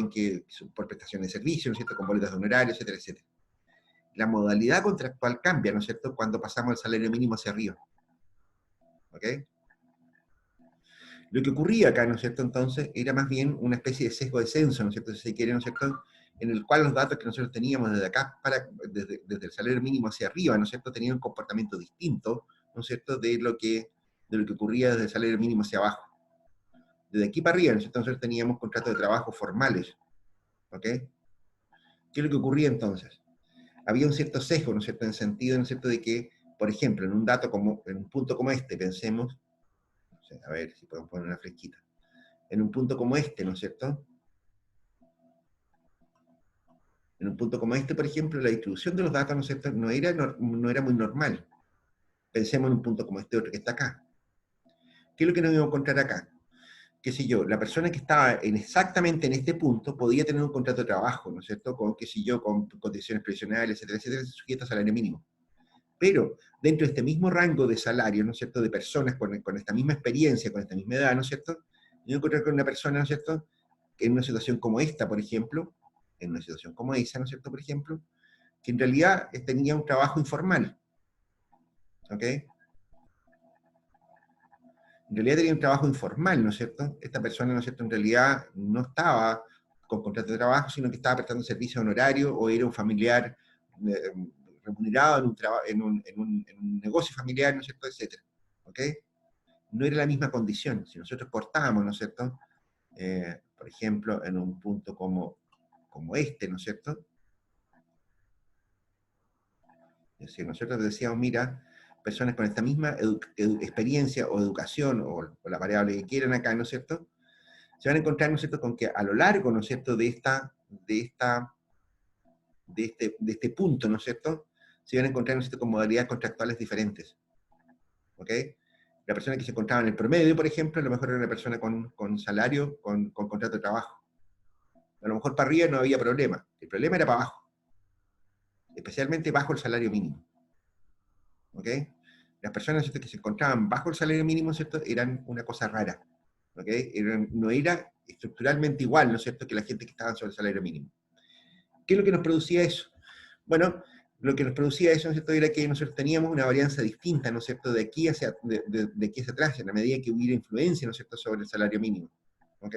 por prestación de servicios, ¿no es cierto?, con boletas de honorario, etcétera, etcétera. La modalidad contractual cambia, ¿no es cierto?, cuando pasamos del salario mínimo hacia arriba. ¿Ok? Lo que ocurría acá, ¿no es cierto?, entonces, era más bien una especie de sesgo de censo, ¿no es cierto?, si se quiere, ¿no es cierto?, en el cual los datos que nosotros teníamos desde acá, desde el salario mínimo hacia arriba, ¿no es cierto?, tenían un comportamiento distinto, ¿no es cierto?, de lo que ocurría desde el salario mínimo hacia abajo. Desde aquí para arriba, ¿no es cierto?, nosotros teníamos contratos de trabajo formales, ¿ok? ¿Qué es lo que ocurría entonces? Había un cierto sesgo, ¿no es cierto?, en el sentido, ¿no es cierto?, de que, por ejemplo, en un punto como este, pensemos, no sé, a ver si podemos poner una fresquita, en un punto como este, ¿no es cierto?, en un punto como este, por ejemplo, la distribución de los datos, ¿no es cierto?, no era muy normal. Pensemos en un punto como este otro que está acá. ¿Qué es lo que nos íbamos a encontrar acá? Qué sé yo, la persona que estaba exactamente en este punto podía tener un contrato de trabajo, ¿no es cierto?, con, qué sé yo, con condiciones previsionales, etcétera, etcétera, sujetas al salario mínimo. Pero dentro de este mismo rango de salario, ¿no es cierto?, de personas con esta misma experiencia, con esta misma edad, ¿no es cierto?, yo encontrar con una persona, ¿no es cierto?, que en una situación como esta, por ejemplo, en una situación como esa, ¿no es cierto?, por ejemplo, que en realidad tenía un trabajo informal, ¿ok? En realidad tenía un trabajo informal, ¿no es cierto? Esta persona, ¿no es cierto?, en realidad no estaba con contrato de trabajo, sino que estaba prestando servicio honorario o era un familiar eh, remunerado en un negocio familiar, ¿no es cierto?, etcétera, ¿ok? No era la misma condición. Si nosotros cortábamos, ¿no es cierto?, por ejemplo, en un punto como este, ¿no es cierto? Es decir, nosotros decíamos, mira, personas con esta misma experiencia o educación, o la variable que quieran acá, ¿no es cierto?, se van a encontrar, ¿no es cierto?, con que a lo largo, ¿no es cierto?, de este punto, ¿no es cierto?, se van a encontrar, ¿no es cierto?, con modalidades contractuales diferentes. ¿Ok? La persona que se encontraba en el promedio, por ejemplo, a lo mejor era una persona con salario, con contrato de trabajo. A lo mejor para arriba no había problema. El problema era para abajo. Especialmente bajo el salario mínimo. ¿Ok? Las personas, ¿cierto?, que se encontraban bajo el salario mínimo, ¿cierto?, eran una cosa rara. ¿Ok? No era estructuralmente igual, ¿no es cierto?, que la gente que estaba sobre el salario mínimo. ¿Qué es lo que nos producía eso? Bueno, lo que nos producía eso, ¿no es cierto?, era que nosotros teníamos una varianza distinta, ¿no es cierto?, de aquí hacia atrás, en la medida que hubiera influencia, ¿no es cierto?, sobre el salario mínimo. ¿Ok?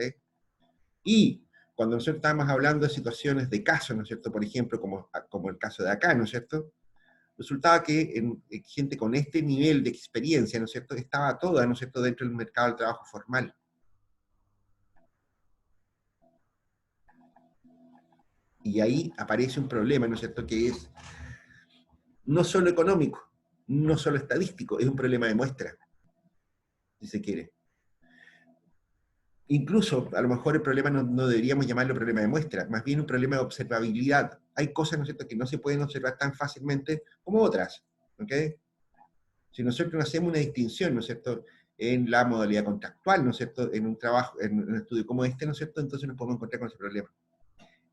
Y cuando nosotros estábamos hablando de situaciones de casos, ¿no es cierto?, por ejemplo, como el caso de acá, ¿no es cierto?, resultaba que gente con este nivel de experiencia, ¿no es cierto?, estaba toda, ¿no es cierto?, dentro del mercado del trabajo formal. Y ahí aparece un problema, ¿no es cierto?, que es no solo económico, no solo estadístico, es un problema de muestra, si se quiere. Incluso, a lo mejor el problema no deberíamos llamarlo problema de muestra, más bien un problema de observabilidad. Hay cosas, ¿no es cierto?, que no se pueden observar tan fácilmente como otras. ¿Ok? Si nosotros no hacemos una distinción, ¿no es cierto?, en la modalidad contractual, ¿no es cierto?, en un trabajo, en un estudio como este, ¿no es cierto?, entonces nos podemos encontrar con ese problema.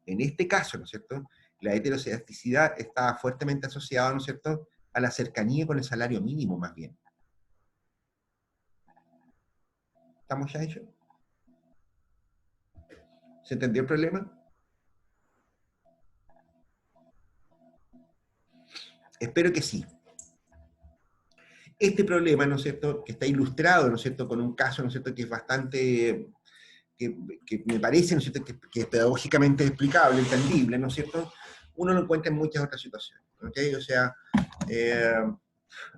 En este caso, ¿no es cierto?, la heterocedasticidad está fuertemente asociada, ¿no es cierto?, a la cercanía con el salario mínimo, más bien. ¿Estamos ya hechos? ¿Se entendió el problema? Espero que sí. Este problema, ¿no es cierto?, que está ilustrado, ¿no es cierto?, con un caso, ¿no es cierto?, que es bastante, que me parece, ¿no es cierto?, que es pedagógicamente explicable, entendible, ¿no es cierto?, uno lo encuentra en muchas otras situaciones. ¿Ok? O sea,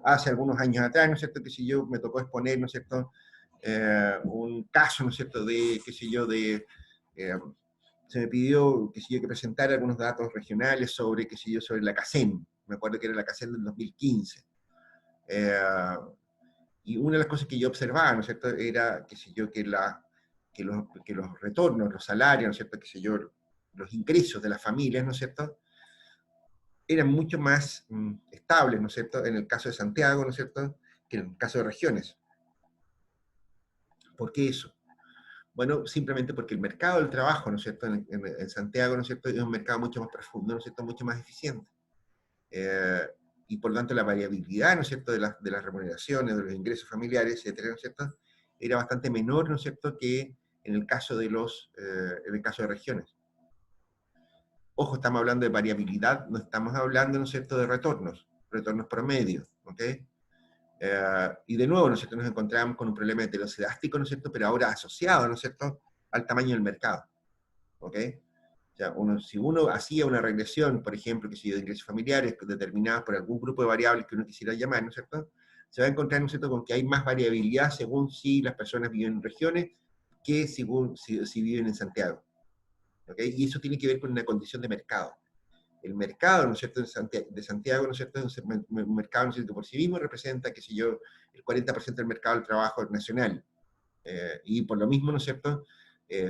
hace algunos años atrás, ¿no es cierto?, que si yo me tocó exponer, ¿no es cierto?, un caso, ¿no es cierto?, de, qué sé yo, se me pidió, qué sé yo, que presentara algunos datos regionales sobre, qué sé yo, sobre la CACEN. Me acuerdo que era la CACEN del 2015. Y una de las cosas que yo observaba, ¿no es cierto?, era, qué sé yo, que los retornos, los salarios, ¿no es cierto?, qué sé yo, los ingresos de las familias, ¿no es cierto?, eran mucho más estables, ¿no es cierto?, en el caso de Santiago, ¿no es cierto?, que en el caso de regiones. ¿Por qué eso? Bueno, simplemente porque el mercado del trabajo, ¿no es cierto?, en Santiago, ¿no es cierto?, es un mercado mucho más profundo, ¿no es cierto?, mucho más eficiente. Eh, y por lo tanto la variabilidad, ¿no es cierto?, de las remuneraciones, de los ingresos familiares, etcétera, ¿no es cierto?, era bastante menor, ¿no es cierto?, que en el caso de en el caso de regiones. Ojo, estamos hablando de variabilidad, no estamos hablando, ¿no es cierto?, de retornos promedios, ¿ok? Y de nuevo, ¿no es cierto?, nos encontramos con un problema heterocedástico, ¿no es cierto?, pero ahora asociado, ¿no es cierto?, al tamaño del mercado, ¿ok? O sea, si uno hacía una regresión, por ejemplo, que si de ingresos familiares determinados por algún grupo de variables que uno quisiera llamar, ¿no es cierto?, se va a encontrar, ¿no es cierto?, con que hay más variabilidad según si las personas viven en regiones que si viven en Santiago. ¿Ok? Y eso tiene que ver con una condición de mercado. El mercado, ¿no es cierto?, de Santiago, ¿no es cierto?, es un mercado, ¿no es cierto?, por sí mismo representa, qué sé yo, el 40% del mercado del trabajo nacional. Y por lo mismo, ¿no es cierto?,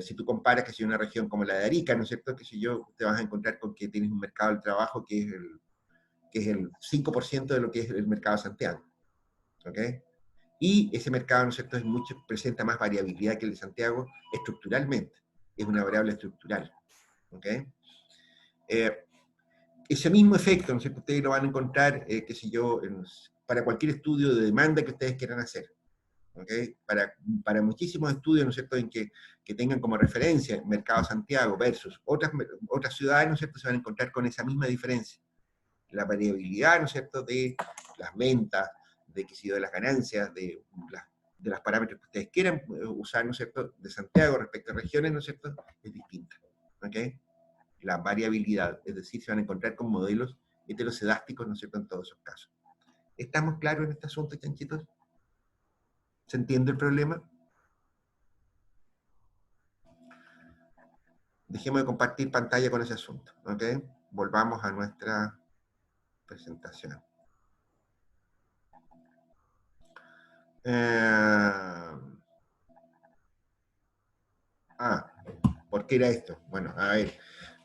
si tú comparas que si una región como la de Arica, ¿no es cierto?, que si yo, te vas a encontrar con que tienes un mercado del trabajo que es el 5% de lo que es el mercado de Santiago. ¿Ok? Y ese mercado, ¿no es cierto?, presenta más variabilidad que el de Santiago estructuralmente. Es una variable estructural. ¿Ok? Ese mismo efecto, ¿no es cierto?, ustedes lo van a encontrar, qué sé yo, para cualquier estudio de demanda que ustedes quieran hacer. ¿Okay? Para muchísimos estudios, ¿no es cierto?, que tengan como referencia el mercado Santiago versus otras ciudades, ¿no es cierto?, se van a encontrar con esa misma diferencia. La variabilidad, ¿no es cierto?, de las ventas, de las ganancias, de los parámetros que ustedes quieran usar, ¿no es cierto?, de Santiago respecto a regiones, ¿no es cierto?, es distinta. ¿Ok? La variabilidad, es decir, se van a encontrar con modelos heterocedásticos, ¿no es cierto?, en todos esos casos. ¿Estamos claros en este asunto, chanchitos? ¿Se entiende el problema? Dejemos de compartir pantalla con ese asunto, ¿ok? Volvamos a nuestra presentación. ¿Por qué era esto? Bueno, a ver.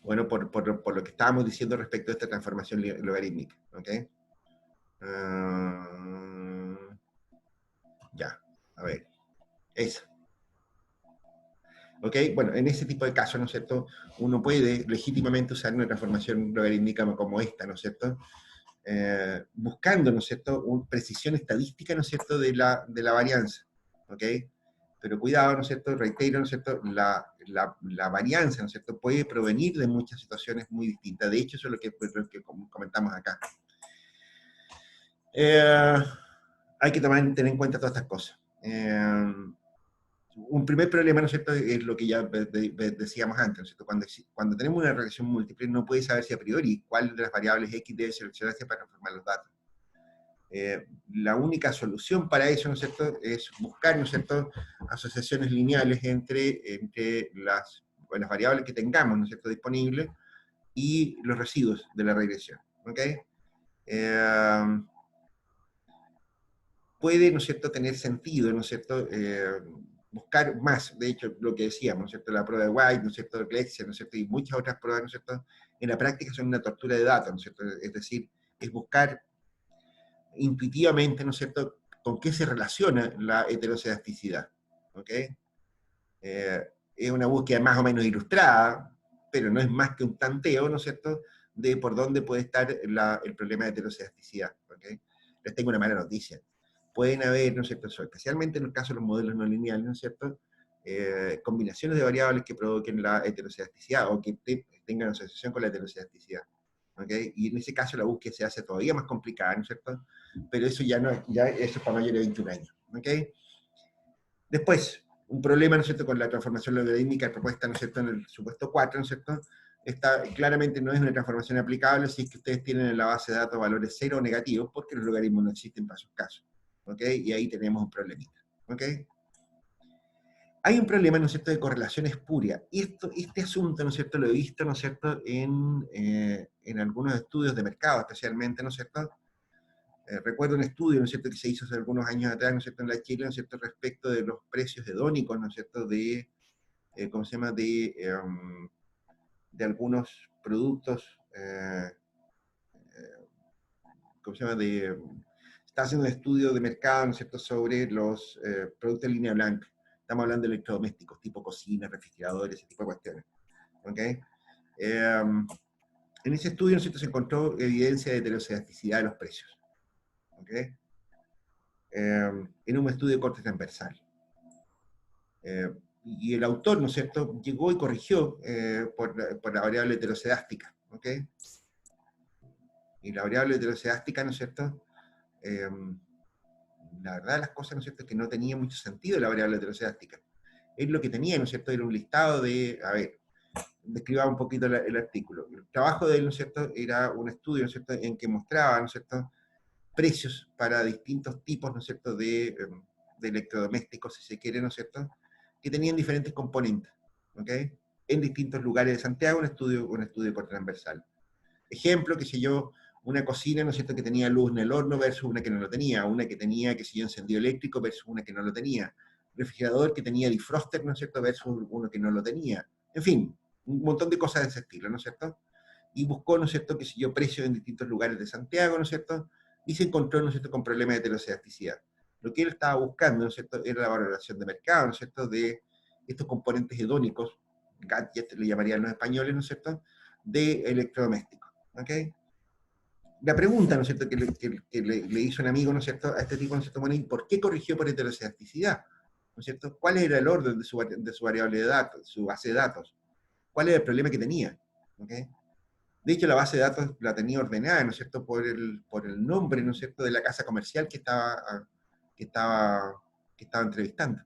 Bueno, por lo que estábamos diciendo respecto a esta transformación logarítmica, ¿ok? Ya, a ver. Eso. ¿Ok? Bueno, en ese tipo de casos, ¿no es cierto? Uno puede legítimamente usar una transformación logarítmica como esta, ¿no es cierto? Buscando, ¿no es cierto?, una precisión estadística, ¿no es cierto?, de la varianza, ¿ok? Pero cuidado, ¿no es cierto?, reitero, ¿no es cierto?, la varianza, ¿no es cierto?, puede provenir de muchas situaciones muy distintas. De hecho, eso es lo que comentamos acá. Hay que tener en cuenta todas estas cosas. Un primer problema, ¿no es cierto?, es lo que ya decíamos antes, ¿no es cierto? Cuando tenemos una regresión múltiple, no puede saberse a priori cuál de las variables X debe seleccionarse para transformar los datos. La única solución para eso, ¿no es cierto?, es buscar, ¿no es cierto?, asociaciones lineales entre las variables que tengamos, ¿no es cierto?, disponibles y los residuos de la regresión, ¿ok? Puede, ¿no es cierto?, tener sentido, ¿no es cierto?, buscar más, de hecho, lo que decíamos, ¿no es cierto?, la prueba de White, ¿no es cierto?, de Klexia, ¿no es cierto?, y muchas otras pruebas, ¿no es cierto?, en la práctica son una tortura de datos, ¿no es cierto?, es decir, es buscar intuitivamente, ¿no es cierto?, con qué se relaciona la heteroscedasticidad, ¿ok? Es una búsqueda más o menos ilustrada, pero no es más que un tanteo, ¿no es cierto?, de por dónde puede estar el problema de heteroscedasticidad, ¿ok? Les tengo una mala noticia. Pueden haber, ¿no es cierto?, especialmente en el caso de los modelos no lineales, ¿no es cierto?, combinaciones de variables que provoquen la heteroscedasticidad o que tengan asociación con la heteroscedasticidad, ¿ok? Y en ese caso la búsqueda se hace todavía más complicada, ¿no es cierto?, pero eso ya no, ya eso es para mayores de 21 años, ¿ok? Después, un problema, ¿no es cierto?, con la transformación logarítmica propuesta, ¿no es cierto?, en el supuesto 4, ¿no es cierto?, esta claramente no es una transformación aplicable si es que ustedes tienen en la base de datos valores cero o negativos, porque los logaritmos no existen para esos casos, ¿ok? Y ahí tenemos un problemita, ¿ok? Hay un problema, ¿no es cierto?, de correlación espuria. Y este asunto, ¿no es cierto?, lo he visto, ¿no es cierto?, en algunos estudios de mercado, especialmente, ¿no es cierto?, recuerdo un estudio, ¿no es cierto?, que se hizo hace algunos años atrás, ¿no es cierto?, en la Chile, ¿no es cierto?, respecto de los precios hedónicos, ¿no es cierto?, ¿cómo se llama?, de algunos productos, ¿cómo se llama?, está haciendo un estudio de mercado, ¿no es cierto?, sobre los productos de línea blanca. Estamos hablando de electrodomésticos, tipo cocina, refrigeradores, ese tipo de cuestiones, ¿ok? En ese estudio, ¿no es cierto?, se encontró evidencia de heteroscedasticidad de los precios, ¿ok? En un estudio de corte transversal. Y el autor, ¿no es cierto?, llegó y corrigió por la variable heteroscedástica, ¿ok? Y la variable heteroscedástica, ¿no es cierto?, la verdad de las cosas, ¿no es cierto?, es que no tenía mucho sentido la variable heteroscedástica. Él lo que tenía, ¿no es cierto?, era un listado de, a ver, describa un poquito el artículo. El trabajo de él, ¿no es cierto?, era un estudio, ¿no es cierto?, en que mostraba, ¿no es cierto?, precios para distintos tipos, ¿no es cierto?, de electrodomésticos, si se quiere, ¿no es cierto?, que tenían diferentes componentes, ¿ok? En distintos lugares de Santiago, un estudio por transversal. Ejemplo, qué sé yo, una cocina, ¿no es cierto?, que tenía luz en el horno versus una que no lo tenía, una que tenía, qué sé yo, encendido eléctrico versus una que no lo tenía, refrigerador que tenía defroster, ¿no es cierto?, versus uno que no lo tenía. En fin, un montón de cosas de ese estilo, ¿no es cierto? Y buscó, ¿no es cierto?, qué sé yo, precios en distintos lugares de Santiago, ¿no es cierto?, y se encontró, ¿no es cierto?, con problemas de heteroscedasticidad. Lo que él estaba buscando, ¿no es cierto?, era la valoración de mercado, ¿no es cierto?, de estos componentes hedónicos, gadgets le llamarían los españoles, ¿no es cierto?, de electrodomésticos, ¿ok? La pregunta, ¿no es cierto?, que le hizo un amigo, ¿no es cierto?, a este tipo, ¿no es cierto?, bueno, ¿y por qué corrigió por heteroscedasticidad? ¿No es cierto? ¿Cuál era el orden de su variable de datos, su base de datos? ¿Cuál era el problema que tenía? ¿Ok? De hecho, la base de datos la tenía ordenada, ¿no es cierto?, por el nombre, ¿no es cierto?, de la casa comercial que estaba, que estaba entrevistando.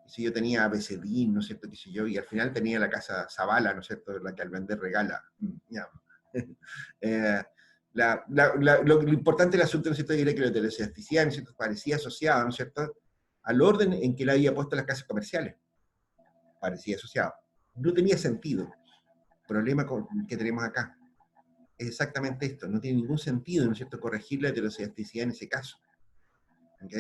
Si yo tenía ABCD, ¿no es cierto?, qué sé yo, y al final tenía la casa Zavala, ¿no es cierto?, la que al vender regala. Ya. Lo importante del asunto, ¿no es cierto?, era que la heteroscedasticidad, ¿no es cierto?, parecía asociada, ¿no es cierto?, al orden en que le había puesto las casas comerciales. Parecía asociado. No tenía sentido. problema que tenemos acá. Es exactamente esto, no tiene ningún sentido, ¿no es cierto?, corregir la heterocidasticidad en ese caso. ¿Ok?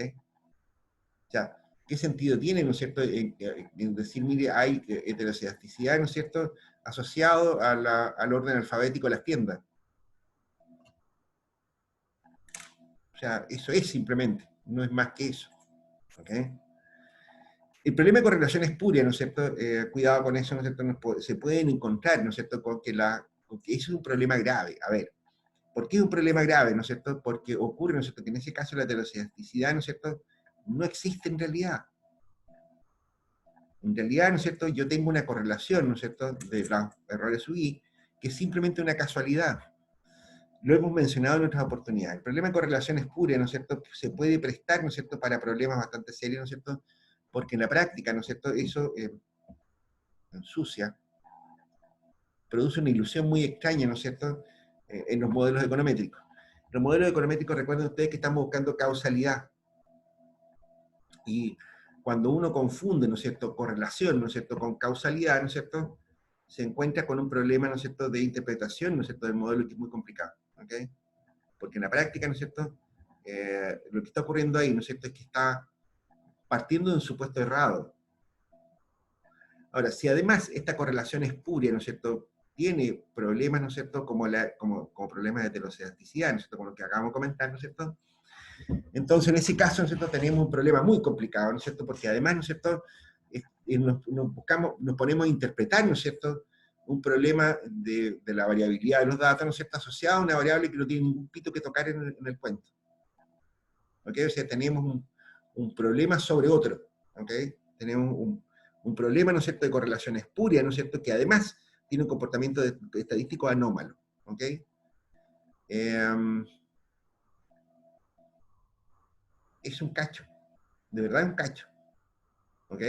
O sea, ¿qué sentido tiene, ¿no es cierto?, en decir, mire, hay heterocidasticidad, ¿no es cierto?, asociado al orden alfabético de las tiendas. O sea, eso es simplemente, no es más que eso. ¿Ok? El problema de correlación espuria, ¿no es cierto?, cuidado con eso, ¿no es cierto?, se pueden encontrar, ¿no es cierto?, con que eso es un problema grave. A ver, ¿por qué es un problema grave, ¿no es cierto? Porque ocurre, ¿no es cierto?, que en ese caso la heterocidasticidad, ¿no es cierto?, no existe en realidad. En realidad, ¿no es cierto?, yo tengo una correlación, ¿no es cierto?, de los errores UI, que es simplemente una casualidad. Lo hemos mencionado en otras oportunidades. El problema de correlación espuria, ¿no es cierto?, se puede prestar, ¿no es cierto?, para problemas bastante serios, ¿no es cierto?, porque en la práctica, ¿no es cierto?, eso ensucia, produce una ilusión muy extraña, ¿no es cierto?, en los modelos econométricos. Los modelos econométricos, recuerden ustedes que estamos buscando causalidad. Y cuando uno confunde, ¿no es cierto?, correlación, ¿no es cierto?, con causalidad, ¿no es cierto?, se encuentra con un problema, ¿no es cierto?, de interpretación, ¿no es cierto?, del modelo, que es muy complicado. ¿Ok? Porque en la práctica, ¿no es cierto?, lo que está ocurriendo ahí, ¿no es cierto?, es que está partiendo de un supuesto errado. Ahora, si además esta correlación espuria, ¿no es cierto?, tiene problemas, ¿no es cierto?, como problemas de heterocidasticidad, ¿no es cierto?, como lo que acabamos de comentar, ¿no es cierto?, entonces en ese caso, ¿no es cierto?, tenemos un problema muy complicado, ¿no es cierto?, porque además, ¿no es cierto?, nos ponemos a interpretar, ¿no es cierto?, un problema de la variabilidad de los datos, ¿no es cierto?, asociado a una variable que no tiene ningún pito que tocar en el cuento. ¿Ok? O sea, tenemos un problema sobre otro. ¿Ok? Tenemos un problema, ¿no es cierto?, de correlación espuria, ¿no es cierto?, que además tiene un comportamiento estadístico anómalo. ¿Ok? Es un cacho. De verdad es un cacho. ¿Ok?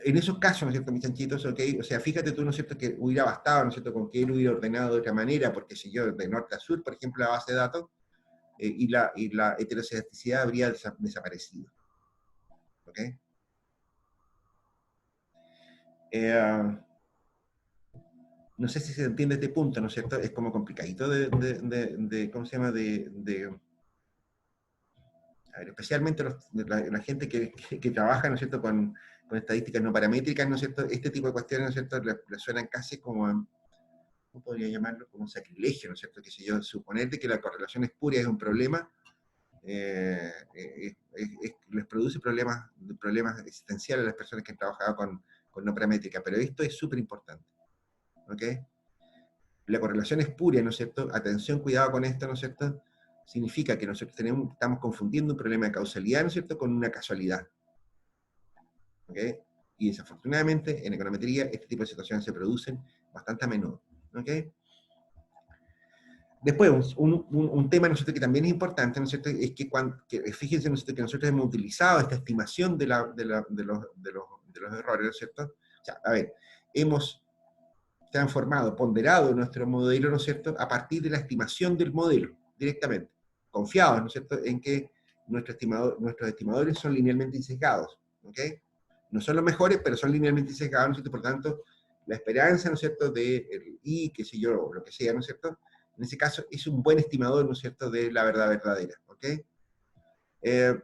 En esos casos, ¿no es cierto?, mis chanchitos, ¿ok? O sea, fíjate tú, ¿no es cierto?, que hubiera bastado, ¿no es cierto?, con que él hubiera ordenado de otra manera, porque si yo, de norte a sur, por ejemplo, la base de datos, y la heterocidasticidad habría desaparecido. ¿Ok? No sé si se entiende este punto, ¿no es cierto? Es como complicadito ¿cómo se llama? A ver, especialmente la gente que trabaja, ¿no es cierto?, con estadísticas no paramétricas, ¿no es cierto? Este tipo de cuestiones, ¿no es cierto?, le suenan casi como, ¿cómo podría llamarlo? Como un sacrilegio, ¿no es cierto? Que si yo suponerte que la correlación espuria es un problema, les produce problemas existenciales a las personas que han trabajado con no paramétrica, pero esto es súper importante. ¿Ok? La correlación espuria, ¿no es cierto? Atención, cuidado con esto, ¿no es cierto? Significa que nosotros estamos confundiendo un problema de causalidad, ¿no es cierto?, con una casualidad. ¿Ok? Y desafortunadamente, en econometría, este tipo de situaciones se producen bastante a menudo. ¿Ok? Después, un tema, ¿no es cierto?, que también es importante, ¿no es cierto?, es que fíjense, ¿no es cierto?, que nosotros hemos utilizado esta estimación de los errores, ¿no es cierto? O sea, a ver, hemos transformado, ponderado nuestro modelo, ¿no es cierto?, a partir de la estimación del modelo, directamente, confiados, ¿no es cierto?, en que nuestros estimadores son linealmente sesgados. ¿Ok? No son los mejores, pero son linealmente sesgados, ¿no es cierto? Por tanto, la esperanza, ¿no es cierto?, de el I, qué sé yo, lo que sea, ¿no es cierto?, en ese caso es un buen estimador, ¿no es cierto?, de la verdad verdadera. ¿Ok?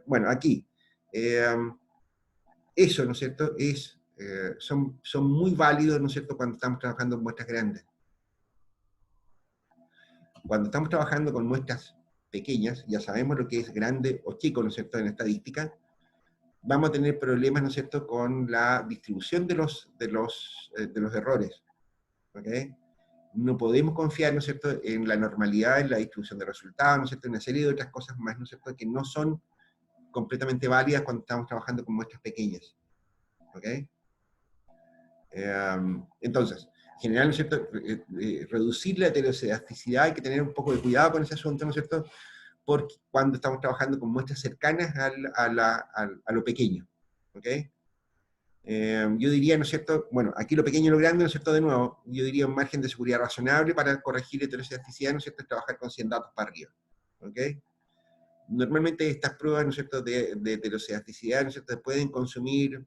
Bueno, aquí, eso, ¿no es cierto?, son muy válidos, ¿no es cierto?, cuando estamos trabajando en muestras grandes. Cuando estamos trabajando con muestras pequeñas, ya sabemos lo que es grande o chico, ¿no es cierto?, en estadística, vamos a tener problemas, ¿no es cierto?, con la distribución de los errores. ¿Ok? No podemos confiar, ¿no es cierto?, en la normalidad, en la distribución de resultados, ¿no es cierto?, en una serie de otras cosas más, ¿no es cierto?, que no son completamente válidas cuando estamos trabajando con muestras pequeñas. ¿Ok? Entonces, en general, ¿no es cierto?, reducir la heterocidasticidad, hay que tener un poco de cuidado con ese asunto, ¿no es cierto?, porque cuando estamos trabajando con muestras cercanas a lo pequeño. ¿Ok? Yo diría, ¿no es cierto?, bueno, aquí lo pequeño y lo grande, ¿no es cierto?, de nuevo, yo diría un margen de seguridad razonable para corregir heterocidasticidad, ¿no es cierto?, es trabajar con 100 datos para arriba. ¿Ok? Normalmente estas pruebas, ¿no es cierto?, de heterocidasticidad, ¿no es cierto?, pueden consumir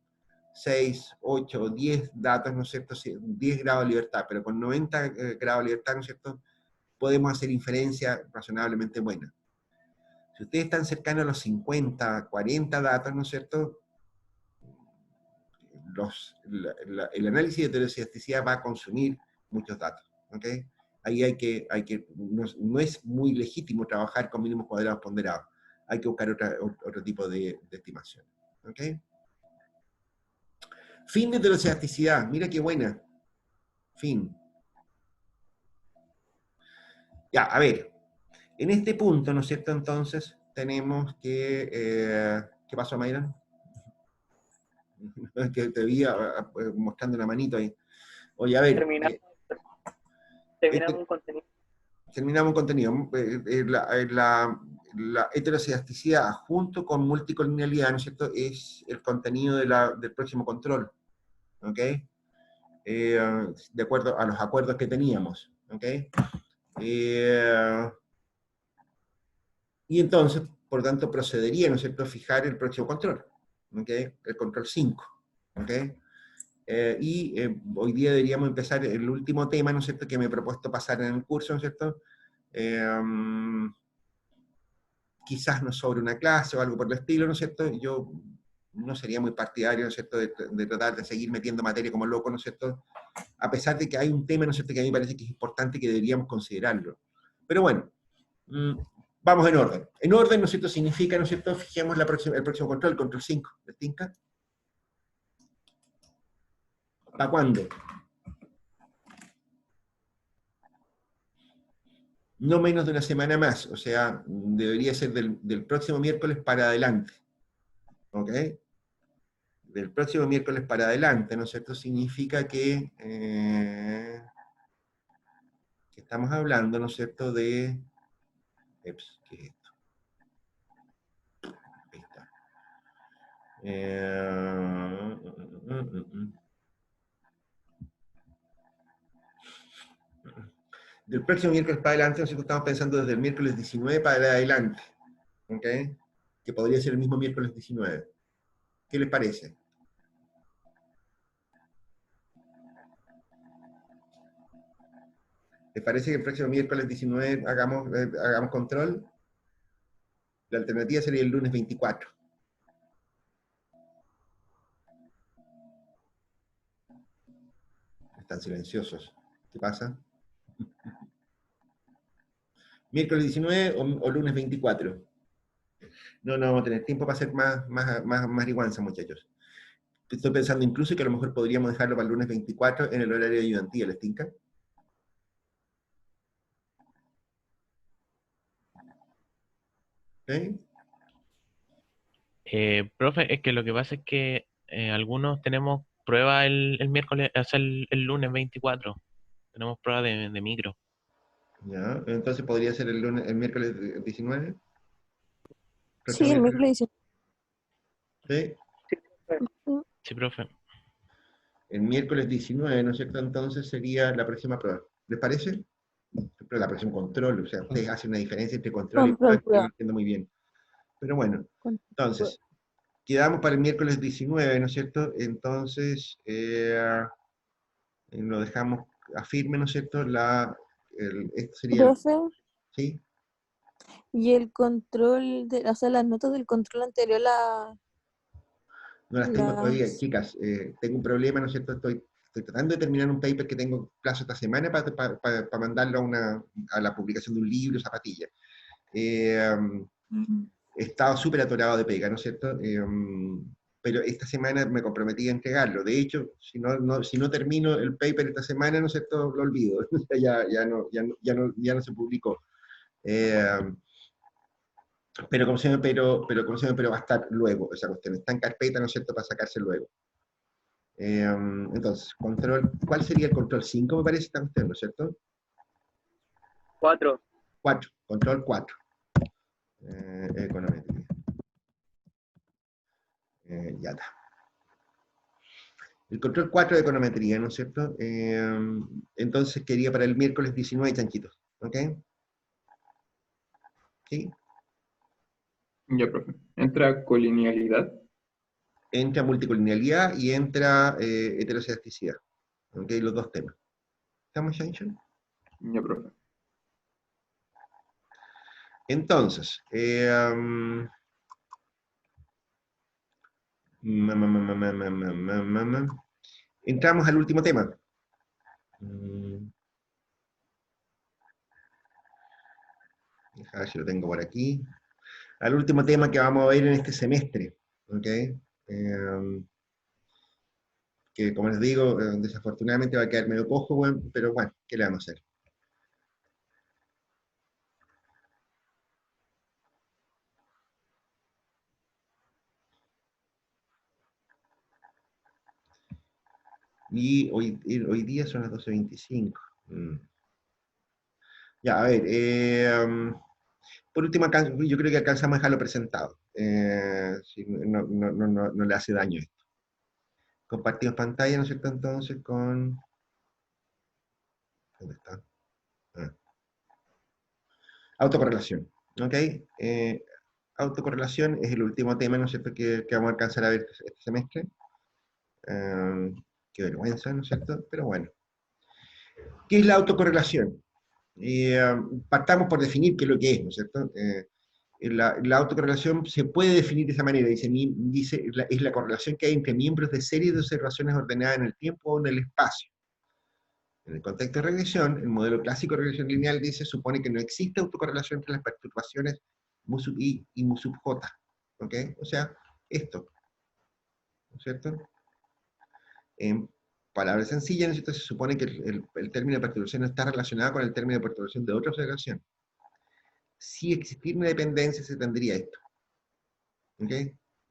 6, 8, 10 datos, ¿no es cierto? 10 grados de libertad, pero con 90 grados de libertad, ¿no es cierto? Podemos hacer inferencias razonablemente buenas. Si ustedes están cercanos a los 50, 40 datos, ¿no es cierto? El análisis de heterocedasticidad va a consumir muchos datos, ¿ok? Ahí no es muy legítimo trabajar con mínimos cuadrados ponderados. Hay que buscar otro tipo de estimación, ¿ok? Fin de heterocedasticidad, mira qué buena. Fin. Ya, a ver, en este punto, ¿no es cierto? Entonces, tenemos que... ¿qué pasó, Mayra? Que te vi mostrando una manito ahí. Oye, a ver, Terminamos un contenido. terminamos un contenido. La heterocedasticidad junto con multicolonialidad, ¿no es cierto? Es el contenido del próximo control, ¿ok? De acuerdo a los acuerdos que teníamos, ¿ok? Y entonces, por tanto, procedería, ¿no es cierto?, a fijar el próximo control, ¿ok? El control 5, ¿ok? Hoy día deberíamos empezar el último tema, ¿no es cierto?, que me he propuesto pasar en el curso, ¿no es cierto? Quizás no sobre una clase o algo por el estilo, ¿no es cierto? Yo no sería muy partidario, ¿no es cierto?, de tratar de seguir metiendo materia como loco, ¿no es cierto?, a pesar de que hay un tema, ¿no es cierto?, que a mí me parece que es importante y que deberíamos considerarlo. Pero bueno, vamos en orden. En orden, ¿no es cierto?, significa, ¿no es cierto?, fijemos el próximo control, el control 5, ¿les tinca? ¿Para cuándo? No menos de una semana más, o sea, debería ser del próximo miércoles para adelante, ¿ok? Del próximo miércoles para adelante, ¿no es cierto? Significa que estamos hablando, ¿no es cierto?, de... ¿qué es esto? Ahí está. Del próximo miércoles para adelante, nosotros estamos pensando desde el miércoles 19 para adelante, ¿ok? Que podría ser el mismo miércoles 19. ¿Qué les parece? ¿Les parece que el próximo miércoles 19 hagamos control? La alternativa sería el lunes 24. Están silenciosos. ¿Qué pasa? ¿Miércoles 19 o lunes 24? No vamos a tener tiempo para hacer más marihuanza, muchachos. Estoy pensando incluso que a lo mejor podríamos dejarlo para el lunes 24 en el horario de ayudantía, ¿les tinca? ¿Sí? Profe, es que lo que pasa es que algunos tenemos prueba el miércoles, o sea, el lunes 24. Tenemos prueba de micro. Ya, entonces podría ser el miércoles 19. Sí, el miércoles 19. ¿Sí? Sí, profe. El miércoles 19, ¿no es cierto? Entonces sería la próxima prueba. ¿Les parece? Pero la próxima control, o sea, ustedes hacen una diferencia entre control y prueba que yo no entiendo muy bien. Pero bueno, entonces, quedamos para el miércoles 19, ¿no es cierto? Entonces, lo dejamos a firme, ¿no es cierto? Esto sería Profe, ¿sí? y el control, o sea, las notas del control anterior, No las tengo todavía, las... chicas. Tengo un problema, ¿no es cierto? Estoy tratando de terminar un paper que tengo plazo esta semana para mandarlo a la publicación de un libro, zapatilla. He estado súper atorado de pega, ¿no es cierto? Pero esta semana me comprometí a entregarlo. De hecho, si no termino el paper esta semana, ¿no es cierto? Lo olvido. ya no se publicó. Pero va a estar luego esa cuestión. Está en carpeta, ¿no es cierto?, para sacarse luego. Entonces, ¿cuál sería el control 5? Me parece esta cuestión, ¿no es cierto? 4. 4, control 4. Econometría. Ya está. El control 4 de econometría, ¿no es cierto? Entonces quería para el miércoles 19 chanchitos, ¿ok? ¿Sí? Ya, profe. Entra colinealidad. entra multicolonialidad y entra heteroscedasticidad. ¿Ok? Los dos temas. ¿Estamos, Shanshan? Ya, profe. Entonces, entramos al último tema. Déjame ver si lo tengo por aquí. Al último tema que vamos a ver en este semestre. ¿Ok? Que como les digo, desafortunadamente va a quedar medio cojo, bueno, pero bueno, ¿qué le vamos a hacer? Y hoy día son las 12:25. Ya, a ver, por último, yo creo que alcanzamos a dejarlo presentado. Si no le hace daño esto. Compartimos pantalla, ¿no es cierto? Entonces con... ¿Dónde está? Ah. Autocorrelación. ¿Ok? Autocorrelación es el último tema, ¿no es cierto?, que vamos a alcanzar a ver este semestre. Qué vergüenza, ¿no es cierto? Pero bueno. ¿Qué es la autocorrelación? Partamos por definir qué es lo que es, ¿no es cierto? La autocorrelación se puede definir de esa manera, dice es la correlación que hay entre miembros de series de observaciones ordenadas en el tiempo o en el espacio. En el contexto de regresión, el modelo clásico de regresión lineal supone que no existe autocorrelación entre las perturbaciones mu sub i y mu sub j. ¿Ok? O sea, esto. ¿No es cierto? En palabras sencillas, ¿no es cierto?, se supone que el término de perturbación no está relacionado con el término de perturbación de otra observación. Si existiera una dependencia, se tendría esto. ¿Ok?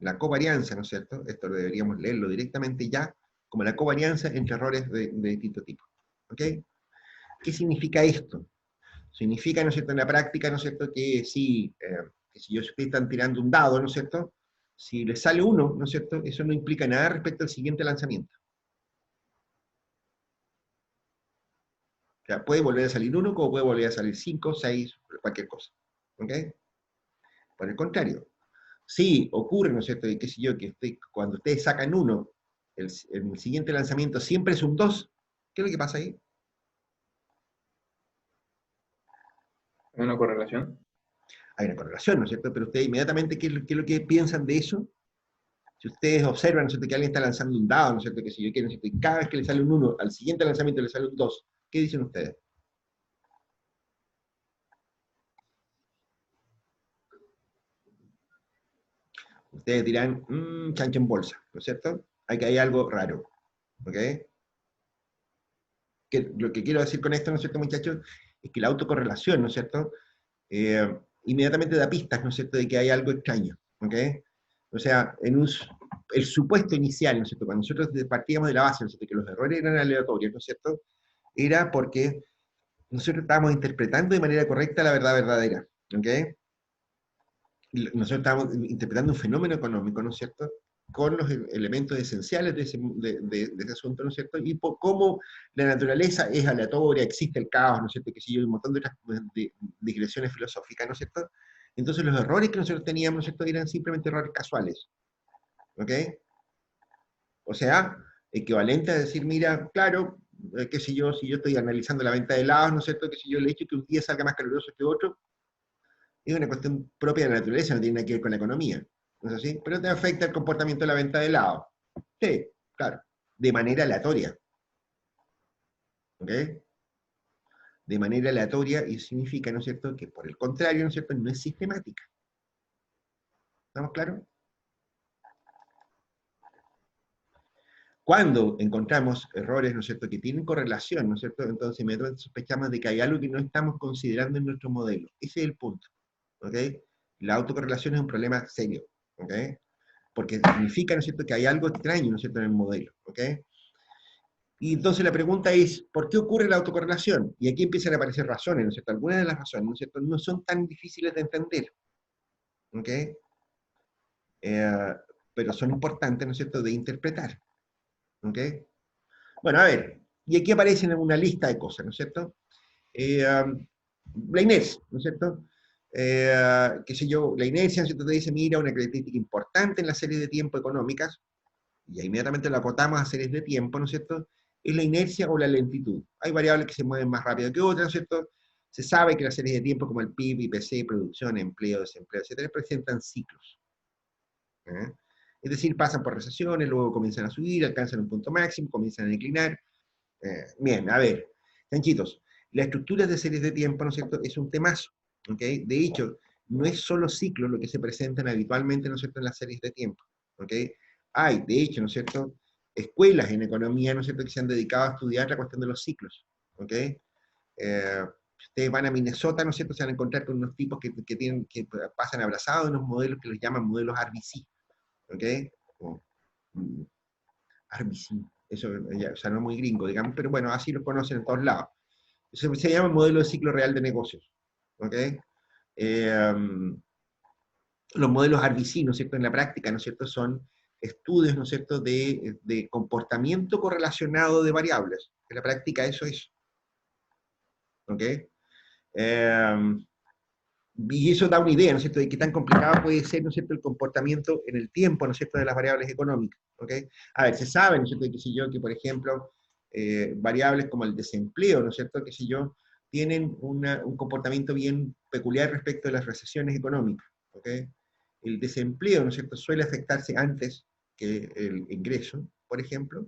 La covarianza, ¿no es cierto? Esto deberíamos leerlo directamente ya, como la covarianza entre errores de distinto tipo. ¿Ok? ¿Qué significa esto? Significa, ¿no es cierto?, en la práctica, ¿no es cierto?, que si ustedes están tirando un dado, ¿no es cierto?, si les sale 1, ¿no es cierto?, eso no implica nada respecto al siguiente lanzamiento. O sea, puede volver a salir 1, como puede volver a salir 5, 6, cualquier cosa. ¿Ok? Por el contrario, si ocurre, ¿no es cierto?, y qué sé yo, que cuando ustedes sacan 1, el siguiente lanzamiento siempre es un 2, ¿qué es lo que pasa ahí? ¿Hay una correlación? Hay una correlación, ¿no es cierto? Pero ustedes inmediatamente, ¿qué es lo que piensan de eso? Si ustedes observan, ¿no es cierto?, que alguien está lanzando un dado, ¿no es cierto?, que si yo quiero, ¿no es cierto?, y cada vez que le sale un 1, al siguiente lanzamiento le sale un 2, ¿qué dicen ustedes? Ustedes dirán, chancho en bolsa, ¿no es cierto? Hay algo raro, ¿ok? Lo que quiero decir con esto, ¿no es cierto, muchachos? Es que la autocorrelación, ¿no es cierto?, inmediatamente da pistas, ¿no es cierto?, de que hay algo extraño, ¿ok? O sea, el supuesto inicial, ¿no es cierto?, cuando nosotros partíamos de la base, ¿no es cierto?, que los errores eran aleatorios, ¿no es cierto?, era porque nosotros estábamos interpretando de manera correcta la verdad verdadera, ¿ok? Nosotros estábamos interpretando un fenómeno económico, ¿no es cierto?, con los elementos esenciales de ese asunto, ¿no es cierto?, y por cómo la naturaleza es aleatoria, existe el caos, ¿no es cierto?, que sigue un montón de otras digresiones filosóficas, ¿no es cierto? Entonces los errores que nosotros teníamos, ¿no es cierto?, eran simplemente errores casuales, ¿ok? O sea, equivalente a decir, mira, claro, qué sé yo, si yo estoy analizando la venta de helados, ¿no es cierto?, que si yo el hecho que un día salga más caluroso que otro, es una cuestión propia de la naturaleza, no tiene nada que ver con la economía, ¿no es así? Pero te afecta el comportamiento de la venta de helado. Sí, claro, de manera aleatoria. ¿Ok? De manera aleatoria, y significa, ¿no es cierto?, que por el contrario, ¿no es cierto?, no es sistemática. ¿Estamos claros? Cuando encontramos errores, ¿no es cierto?, que tienen correlación, ¿no es cierto?, entonces inmediatamente sospechamos de que hay algo que no estamos considerando en nuestro modelo. Ese es el punto. ¿Ok? La autocorrelación es un problema serio. ¿Ok? Porque significa, ¿no es cierto?, que hay algo extraño, ¿no es cierto?, en el modelo. ¿Ok? Y entonces la pregunta es, ¿por qué ocurre la autocorrelación? Y aquí empiezan a aparecer razones, ¿no es cierto? Algunas de las razones, ¿no es cierto?, no son tan difíciles de entender. ¿Ok? Pero son importantes, ¿no es cierto?, de interpretar. ¿Ok? Bueno, a ver, y aquí aparecen una lista de cosas, ¿no es cierto? La inercia, ¿no es cierto? Qué sé yo, la inercia, ¿no es cierto?, te dice, mira, una característica importante en la serie de tiempo económicas, y inmediatamente lo acotamos a series de tiempo, ¿no es cierto?, es la inercia o la lentitud. Hay variables que se mueven más rápido que otras, ¿no es cierto? Se sabe que las series de tiempo como el PIB, IPC, producción, empleo, desempleo, etcétera, presentan ciclos. ¿Eh? Es decir, pasan por recesiones, luego comienzan a subir, alcanzan un punto máximo, comienzan a declinar. Bien, a ver, chanchitos, la estructura de series de tiempo, ¿no es cierto?, es un temazo. ¿Ok? De hecho, no es solo ciclos lo que se presentan habitualmente, ¿no es cierto?, en las series de tiempo. ¿Ok? Hay, de hecho, ¿no es cierto?, escuelas en economía, ¿no es cierto?, que se han dedicado a estudiar la cuestión de los ciclos. ¿Ok? Ustedes van a Minnesota, ¿no es cierto?, se van a encontrar con unos tipos que pasan abrazados en unos modelos que los llaman modelos RBC. ¿Ok? O, RBC. Eso ya, o sea, no es muy gringo, digamos, pero bueno, así los conocen en todos lados. Se llama modelo de ciclo real de negocios. ¿Ok? Los modelos RBC, ¿no es cierto?, en la práctica, ¿no es cierto?, son estudios, ¿no es cierto?, de comportamiento correlacionado de variables. En la práctica eso es. ¿Ok? Y eso da una idea, ¿no es cierto?, de qué tan complicado puede ser, ¿no es cierto?, el comportamiento en el tiempo, ¿no es cierto?, de las variables económicas. ¿Ok? A ver, se sabe, ¿no es cierto?, que por ejemplo, variables como el desempleo, ¿no es cierto?, tienen un comportamiento bien peculiar respecto de las recesiones económicas. ¿Ok? El desempleo, ¿no es cierto?, suele afectarse antes que el ingreso, por ejemplo,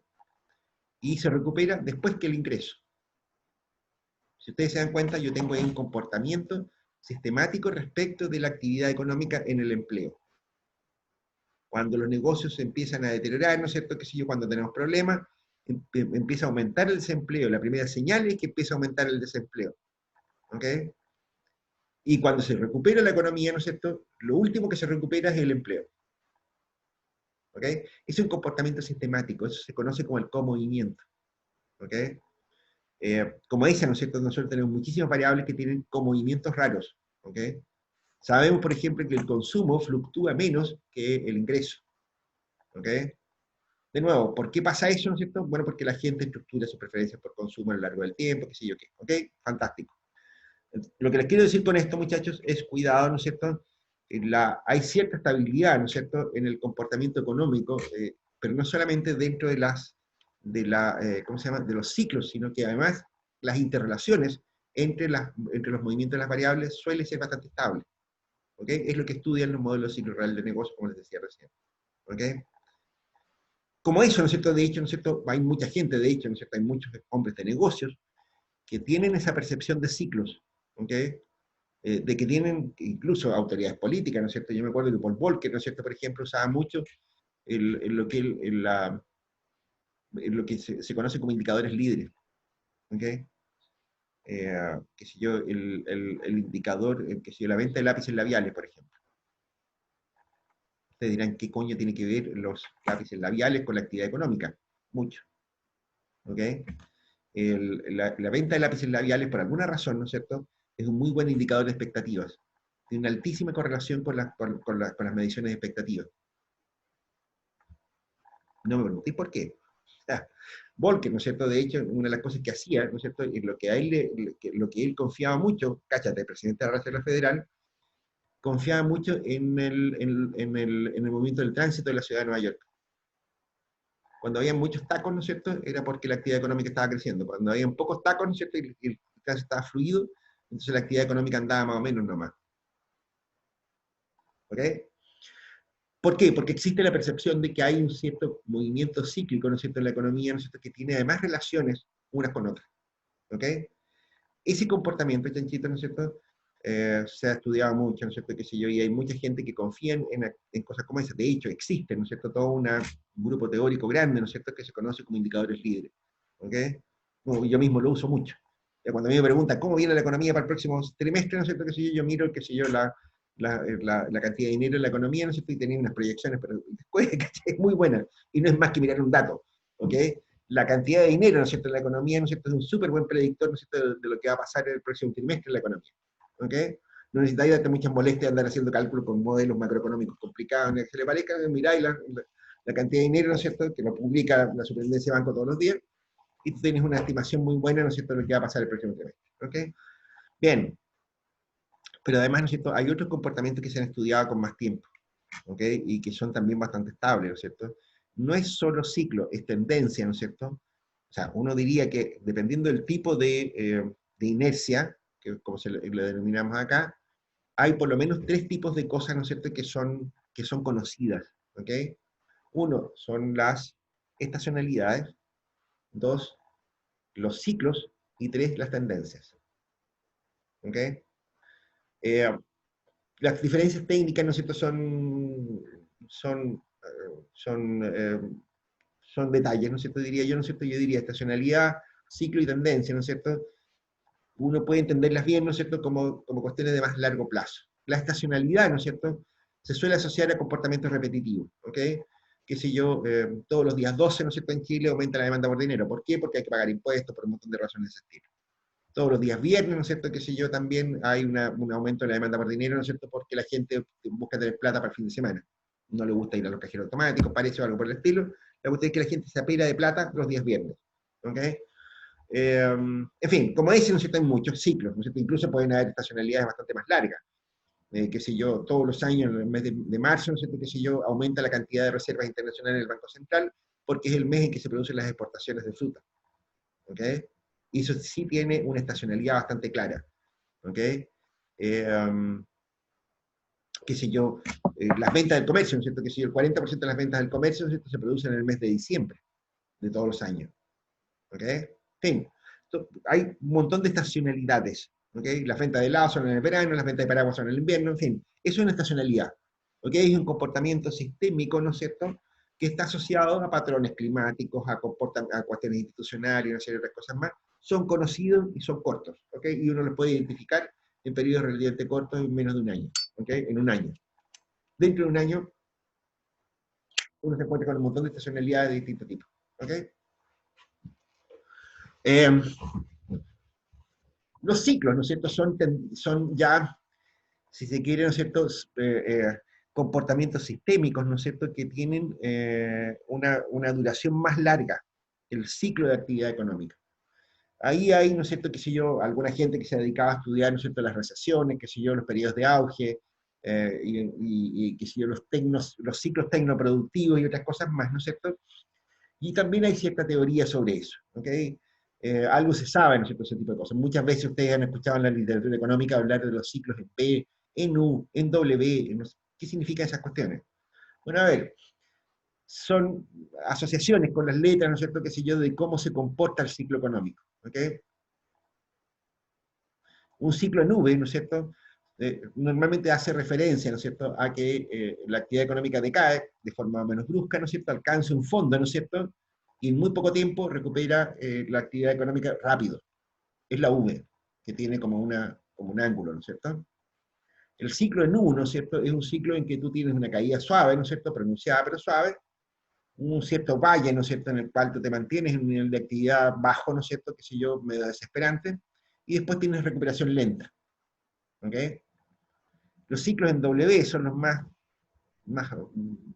y se recupera después que el ingreso. Si ustedes se dan cuenta, yo tengo ahí un comportamiento sistemático respecto de la actividad económica en el empleo. Cuando los negocios se empiezan a deteriorar, ¿no es cierto?, cuando tenemos problemas, empieza a aumentar el desempleo. La primera señal es que empieza a aumentar el desempleo. ¿Ok? Y cuando se recupera la economía, ¿no es cierto?, lo último que se recupera es el empleo. ¿Ok? Es un comportamiento sistemático, eso se conoce como el comovimiento. ¿Ok? Como dicen, ¿no es cierto?, nosotros tenemos muchísimas variables que tienen comovimientos raros. ¿Ok? Sabemos, por ejemplo, que el consumo fluctúa menos que el ingreso. ¿Ok? De nuevo, ¿por qué pasa eso, no es cierto? Bueno, porque la gente estructura sus preferencias por consumo a lo largo del tiempo, qué sé yo qué. ¿Ok? Fantástico. Lo que les quiero decir con esto, muchachos, es cuidado, ¿no es cierto? Hay cierta estabilidad, ¿no es cierto?, en el comportamiento económico, pero no solamente dentro ¿cómo se llama?, de los ciclos, sino que además las interrelaciones entre los movimientos de las variables suelen ser bastante estables. ¿Ok? Es lo que estudian los modelos de ciclo real de negocio, como les decía recién. ¿Ok? Como eso, ¿no es cierto?, de hecho, ¿no es cierto?, hay mucha gente, de hecho, ¿no es cierto?, hay muchos hombres de negocios que tienen esa percepción de ciclos. ¿Ok? De que tienen incluso autoridades políticas, ¿no es cierto? Yo me acuerdo que Paul Volcker, ¿no es cierto?, por ejemplo, usaba mucho lo que se conoce como indicadores líderes. ¿Ok? Qué sé yo, el indicador, qué sé yo, la venta de lápices labiales, por ejemplo. Ustedes dirán, ¿qué coño tiene que ver los lápices labiales con la actividad económica? Mucho. ¿Ok? La venta de lápices labiales, por alguna razón, ¿no es cierto?, es un muy buen indicador de expectativas. Tiene una altísima correlación con las mediciones de expectativas. No me preguntéis por qué. Volcker, ¿no es cierto?, de hecho, una de las cosas que hacía, ¿no es cierto?, y lo que él confiaba mucho, cáchate, el presidente de la Reserva Federal, confiaba mucho en el movimiento del tránsito de la ciudad de Nueva York. Cuando había muchos tacos, ¿no es cierto?, era porque la actividad económica estaba creciendo. Cuando había pocos tacos, ¿no es cierto?, y el tránsito estaba fluido, entonces la actividad económica andaba más o menos nomás. ¿Ok? ¿Por qué? Porque existe la percepción de que hay un cierto movimiento cíclico, ¿no es cierto?, en la economía, ¿no es cierto?, que tiene además relaciones unas con otras. ¿Ok? Ese comportamiento, chanchito, ¿no es cierto?, se ha estudiado mucho, ¿no es cierto?, qué sé yo, y hay mucha gente que confía en cosas como esas. De hecho, existe, ¿no es cierto?, todo un grupo teórico grande, ¿no es cierto?, que se conoce como indicadores líderes. ¿Ok? Bueno, yo mismo lo uso mucho. Cuando a mí me preguntan cómo viene la economía para el próximo trimestre, ¿no es cierto?, qué sé yo miro, qué sé yo, la cantidad de dinero en la economía, ¿no es cierto?, y tenía unas proyecciones, pero después, ¿cachai?, es muy buena, y no es más que mirar un dato. ¿Ok? La cantidad de dinero, ¿no es cierto?, en la economía, ¿no es cierto?, es un súper buen predictor, ¿no es cierto?, de lo que va a pasar en el próximo trimestre en la economía. ¿Ok? No necesitáis darte muchas molestias de andar haciendo cálculos con modelos macroeconómicos complicados, que se le parezca, miráis la cantidad de dinero, ¿no es cierto?, que lo publica la Superintendencia de Banco todos los días, y tú tienes una estimación muy buena, ¿no es cierto?, de lo que va a pasar el próximo trimestre. ¿Ok? Bien. Pero además, ¿no es cierto?, hay otros comportamientos que se han estudiado con más tiempo, ¿ok?, y que son también bastante estables, ¿no es cierto? no es solo ciclo, es tendencia, ¿no es cierto? O sea, uno diría que dependiendo del tipo de inercia, que como le denominamos acá, hay por lo menos 3 tipos de cosas, ¿no es cierto?, que son conocidas, ¿ok? Uno, son las estacionalidades; 2, los ciclos; y 3, las tendencias, ¿ok? Eh, las diferencias técnicas, ¿no es cierto?, son detalles, ¿no es cierto?, diría yo, ¿no es cierto? Yo diría estacionalidad, ciclo y tendencia, ¿no es cierto? Uno puede entenderlas bien, ¿no es cierto?, como cuestiones de más largo plazo. La estacionalidad, ¿no es cierto?, se suele asociar a comportamientos repetitivos, ¿ok? Qué sé yo, todos los días 12, ¿no es cierto?, en Chile aumenta la demanda por dinero. ¿Por qué? Porque hay que pagar impuestos, por un montón de razones de ese estilo. Todos los días viernes, ¿no es cierto?, qué sé yo, también hay un aumento de la demanda por dinero, ¿no es cierto?, porque la gente busca tener plata para el fin de semana. No le gusta ir a los cajeros automáticos, parece, o algo por el estilo. La cuestión es que la gente se apela de plata los días viernes, ¿ok? En fin, como dicen, ¿no es cierto?, hay muchos ciclos, ¿no es cierto? Incluso pueden haber estacionalidades bastante más largas. Qué sé yo, todos los años, en el mes de marzo, ¿no es cierto?, qué sé yo, aumenta la cantidad de reservas internacionales en el Banco Central, porque es el mes en que se producen las exportaciones de fruta, ¿ok? Y eso sí tiene una estacionalidad bastante clara, ¿ok? Qué sé yo, las ventas del comercio, ¿no es cierto?, qué sé yo, el 40% de las ventas del comercio, ¿no es cierto?, se producen en el mes de diciembre de todos los años, ¿ok? En fin, hay un montón de estacionalidades, ¿ok? Las ventas de helado son en el verano, las ventas de paraguas son en el invierno, en fin, eso es una estacionalidad, ¿ok? Es un comportamiento sistémico, ¿no es cierto?, que está asociado a patrones climáticos, a cuestiones institucionales y una serie de otras cosas más. Son conocidos y son cortos, ¿ok? Y uno los puede identificar en periodos relativamente cortos, en menos de un año, ¿ok? En un año. Dentro de un año, uno se encuentra con un montón de estacionalidades de distintos tipos, ¿ok? Los ciclos, ¿no es cierto?, son ya, si se quiere, ¿no es cierto?, comportamientos sistémicos, ¿no es cierto?, que tienen una duración más larga, el ciclo de actividad económica. Ahí hay, ¿no es cierto?, qué sé yo, alguna gente que se dedicaba a estudiar, ¿no es cierto?, las recesiones, qué sé yo, los periodos de auge, y qué sé yo, los ciclos tecnoproductivos y otras cosas más, ¿no es cierto? Y también hay cierta teoría sobre eso, ¿ok? Algo se sabe, ¿no es cierto?, ese tipo de cosas. Muchas veces ustedes han escuchado en la literatura económica hablar de los ciclos en P, en U, en W, no sé, ¿qué significan esas cuestiones? Bueno, a ver, son asociaciones con las letras, ¿no es cierto?, qué sé yo, de cómo se comporta el ciclo económico, ¿ok? Un ciclo en V, ¿no es cierto?, normalmente hace referencia, ¿no es cierto?, a que la actividad económica decae de forma menos brusca, ¿no es cierto?, alcanza un fondo, ¿no es cierto?, y en muy poco tiempo recupera la actividad económica rápido. Es la V, que tiene como un ángulo, ¿no es cierto? El ciclo en U, ¿no es cierto?, es un ciclo en que tú tienes una caída suave, ¿no es cierto?, pronunciada pero suave, un cierto valle, ¿no es cierto?, en el cual tú te mantienes en un nivel de actividad bajo, ¿no es cierto?, qué sé yo, medio desesperante, y después tienes recuperación lenta, ¿ok? Los ciclos en W son los más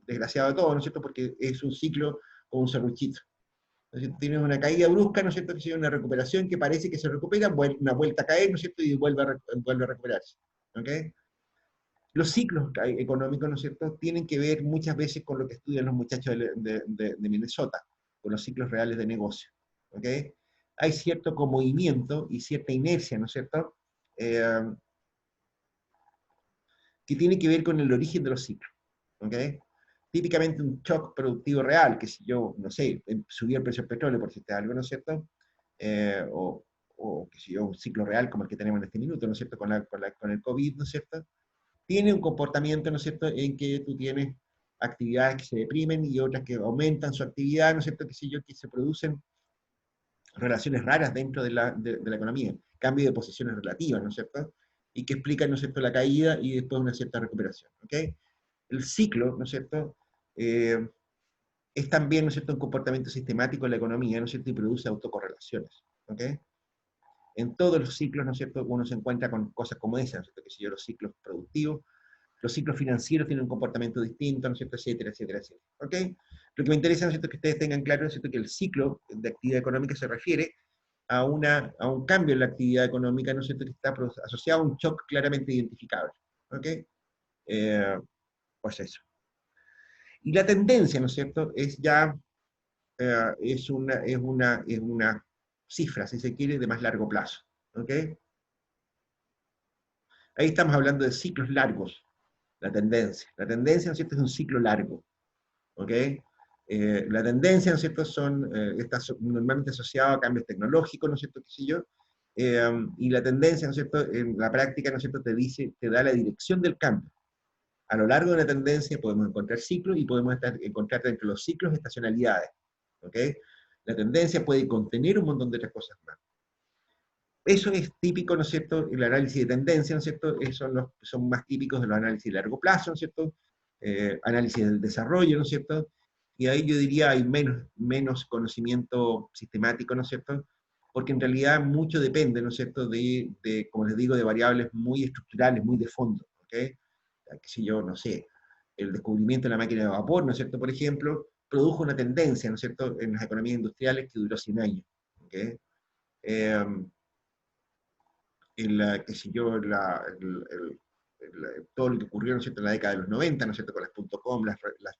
desgraciados de todos, ¿no es cierto?, porque es un ciclo como un serruchito. Entonces, tienes una caída brusca, ¿no es cierto?, que sigue una recuperación que parece que se recupera, una vuelta a caer, ¿no es cierto?, y vuelve a recuperarse, ¿ok? Los ciclos económicos, ¿no es cierto?, tienen que ver muchas veces con lo que estudian los muchachos de Minnesota, con los ciclos reales de negocio, ¿ok? Hay cierto movimiento y cierta inercia, ¿no es cierto?, que tiene que ver con el origen de los ciclos, ¿ok? Típicamente un shock productivo real, que si yo, no sé, subí el precio del petróleo, por decirte algo, ¿no es cierto?, o que si yo, un ciclo real como el que tenemos en este minuto, ¿no es cierto?, con el COVID, ¿no es cierto?, tiene un comportamiento, ¿no es cierto?, en que tú tienes actividades que se deprimen y otras que aumentan su actividad, ¿no es cierto?, que si yo, que se producen relaciones raras dentro de la economía, cambio de posiciones relativas, ¿no es cierto?, y que explican, ¿no es cierto?, la caída y después una cierta recuperación, ¿ok? El ciclo, ¿no es cierto?, es también, ¿no es cierto?, un comportamiento sistemático en la economía, ¿no es cierto?, y produce autocorrelaciones, ¿ok? En todos los ciclos, ¿no es cierto?, uno se encuentra con cosas como esas, ¿no es cierto?, que si yo, los ciclos productivos, los ciclos financieros tienen un comportamiento distinto, ¿no es cierto?, etcétera, etcétera, etcétera, ¿ok? Lo que me interesa, ¿no es cierto?, es que ustedes tengan claro, ¿no es cierto?, que el ciclo de actividad económica se refiere a un cambio en la actividad económica, ¿no es cierto?, que está asociado a un shock claramente identificable, ¿ok? Pues eso. Y la tendencia, ¿no es cierto?, es ya, es una cifra, si se quiere, de más largo plazo. ¿Ok? Ahí estamos hablando de ciclos largos, la tendencia. La tendencia, ¿no es cierto?, es un ciclo largo. ¿Ok? La tendencia, ¿no es cierto?, está normalmente asociada a cambios tecnológicos, ¿no es cierto?, qué sé yo, y la tendencia, ¿no es cierto?, en la práctica, ¿no es cierto?, te da la dirección del cambio. A lo largo de la tendencia podemos encontrar ciclos y podemos encontrar entre los ciclos estacionalidades. ¿Ok? La tendencia puede contener un montón de otras cosas más. Eso es típico, ¿no es cierto?, el análisis de tendencia, ¿no es cierto?, son más típicos de los análisis de largo plazo, ¿no es cierto?, análisis del desarrollo, ¿no es cierto?, y ahí yo diría hay menos conocimiento sistemático, ¿no es cierto?, porque en realidad mucho depende, ¿no es cierto?, como les digo, de variables muy estructurales, muy de fondo, ¿ok? Que si yo, no sé, el descubrimiento de la máquina de vapor, ¿no es cierto?, por ejemplo, produjo una tendencia, ¿no es cierto?, en las economías industriales que duró 100 años, ¿ok? Qué sé yo, todo lo que ocurrió, ¿no es cierto?, en la década de los 90, ¿no es cierto?, con las .com, las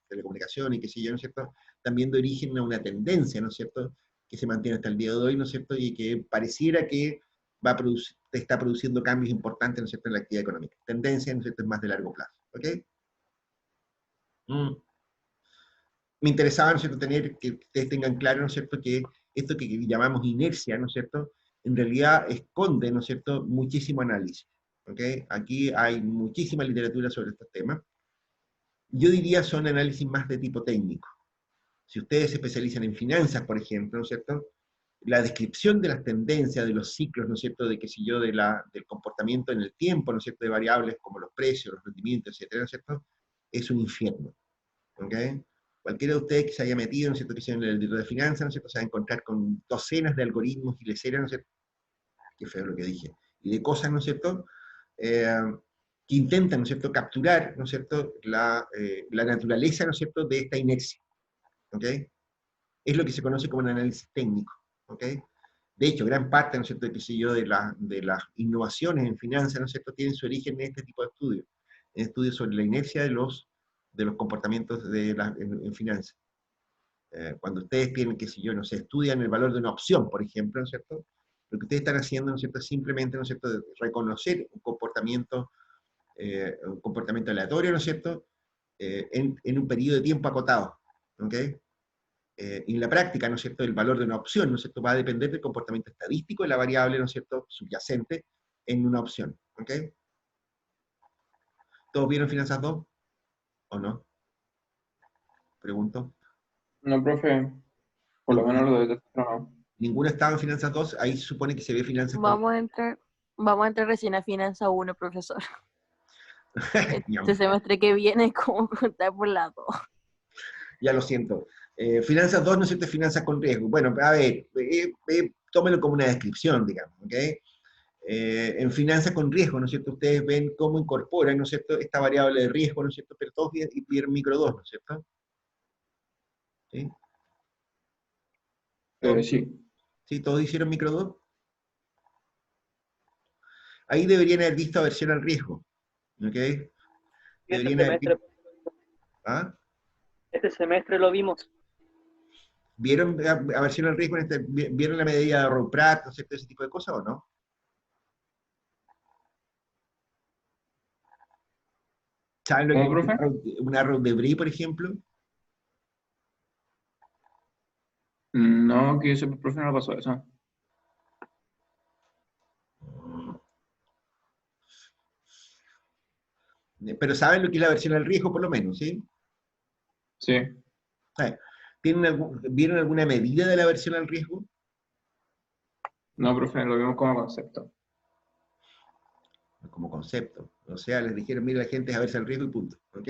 telecomunicaciones y qué sé yo, ¿no es cierto?, también de origen a una tendencia, ¿no es cierto?, que se mantiene hasta el día de hoy, ¿no es cierto?, y que pareciera que está produciendo cambios importantes, ¿no es cierto?, en la actividad económica. Tendencia, ¿no es cierto?, es más de largo plazo. ¿Ok? Me interesaba, ¿no es cierto?, que ustedes tengan claro, ¿no es cierto?, que esto que llamamos inercia, ¿no es cierto?, en realidad esconde, ¿no es cierto?, muchísimo análisis. ¿Ok? Aquí hay muchísima literatura sobre estos temas. Yo diría son análisis más de tipo técnico. Si ustedes se especializan en finanzas, por ejemplo, ¿no es cierto?, la descripción de las tendencias, de los ciclos, ¿no es cierto?, de qué sé yo, del comportamiento en el tiempo, ¿no es cierto?, de variables como los precios, los rendimientos, etcétera, ¿no es cierto?, es un infierno. ¿Ok? Cualquiera de ustedes que se haya metido, ¿no es cierto?, que sea en el libro de finanzas, ¿no es cierto?, se va a encontrar con docenas de algoritmos y leceras, ¿no es cierto?, qué feo lo que dije, y de cosas, ¿no es cierto?, que intentan, ¿no es cierto?, capturar, ¿no es cierto?, la naturaleza, ¿no es cierto?, de esta inercia. ¿Ok? Es lo que se conoce como un análisis técnico. ¿Ok? De hecho, gran parte, ¿no es cierto?, qué sé yo, de las innovaciones en finanzas, ¿no es cierto?, tienen su origen en este tipo de estudios, en estudios sobre la inercia de los comportamientos en finanzas. Cuando ustedes tienen, qué sé yo, no sé, estudian el valor de una opción, por ejemplo, ¿no es cierto?, lo que ustedes están haciendo, ¿no es cierto?, es simplemente, ¿no es cierto?, reconocer un comportamiento aleatorio, ¿no es cierto?, en un periodo de tiempo acotado. ¿Ok? En la práctica, ¿no es cierto?, el valor de una opción, ¿no es cierto?, va a depender del comportamiento estadístico de la variable, ¿no es cierto?, subyacente en una opción. ¿Ok? ¿Todos vieron Finanzas 2? ¿O no? Pregunto. No, profe, por lo menos lo de no. ¿Ninguno estaba en Finanzas 2? Ahí se supone que se ve Finanzas con... Vamos a entrar recién a Finanza 1, profesor. Ya, Este semestre que viene, como contar por las dos. ya lo siento. Finanzas 2, ¿no es cierto?, es finanzas con riesgo. Bueno, a ver, tómelo como una descripción, digamos. ¿Ok? En finanzas con riesgo, ¿no es cierto?, ustedes ven cómo incorporan, ¿no es cierto?, esta variable de riesgo, ¿no es cierto?, pero todos vieron micro 2, ¿no es cierto? ¿Sí? Sí. ¿Sí? ¿Todos hicieron micro 2? Ahí deberían haber visto aversión al riesgo. ¿Ok? Este Deberían haber semestre, visto... ¿Ah? este semestre lo vimos. ¿Vieron aversión al riesgo? ¿Vieron la medida de Rowe-Pratt, ¿no es cierto?, ese tipo de cosas o no? ¿Saben lo que ¿Cómo, es profe? un arrow de Brie, por ejemplo? No, que ese profe no lo pasó eso. Pero saben lo que es la aversión al riesgo, por lo menos, ¿sí? Sí. ¿Vieron alguna medida de la aversión al riesgo? No, profe, lo vimos como concepto. Como concepto. O sea, les dijeron, mira, la gente es aversión al riesgo y punto. ¿Ok?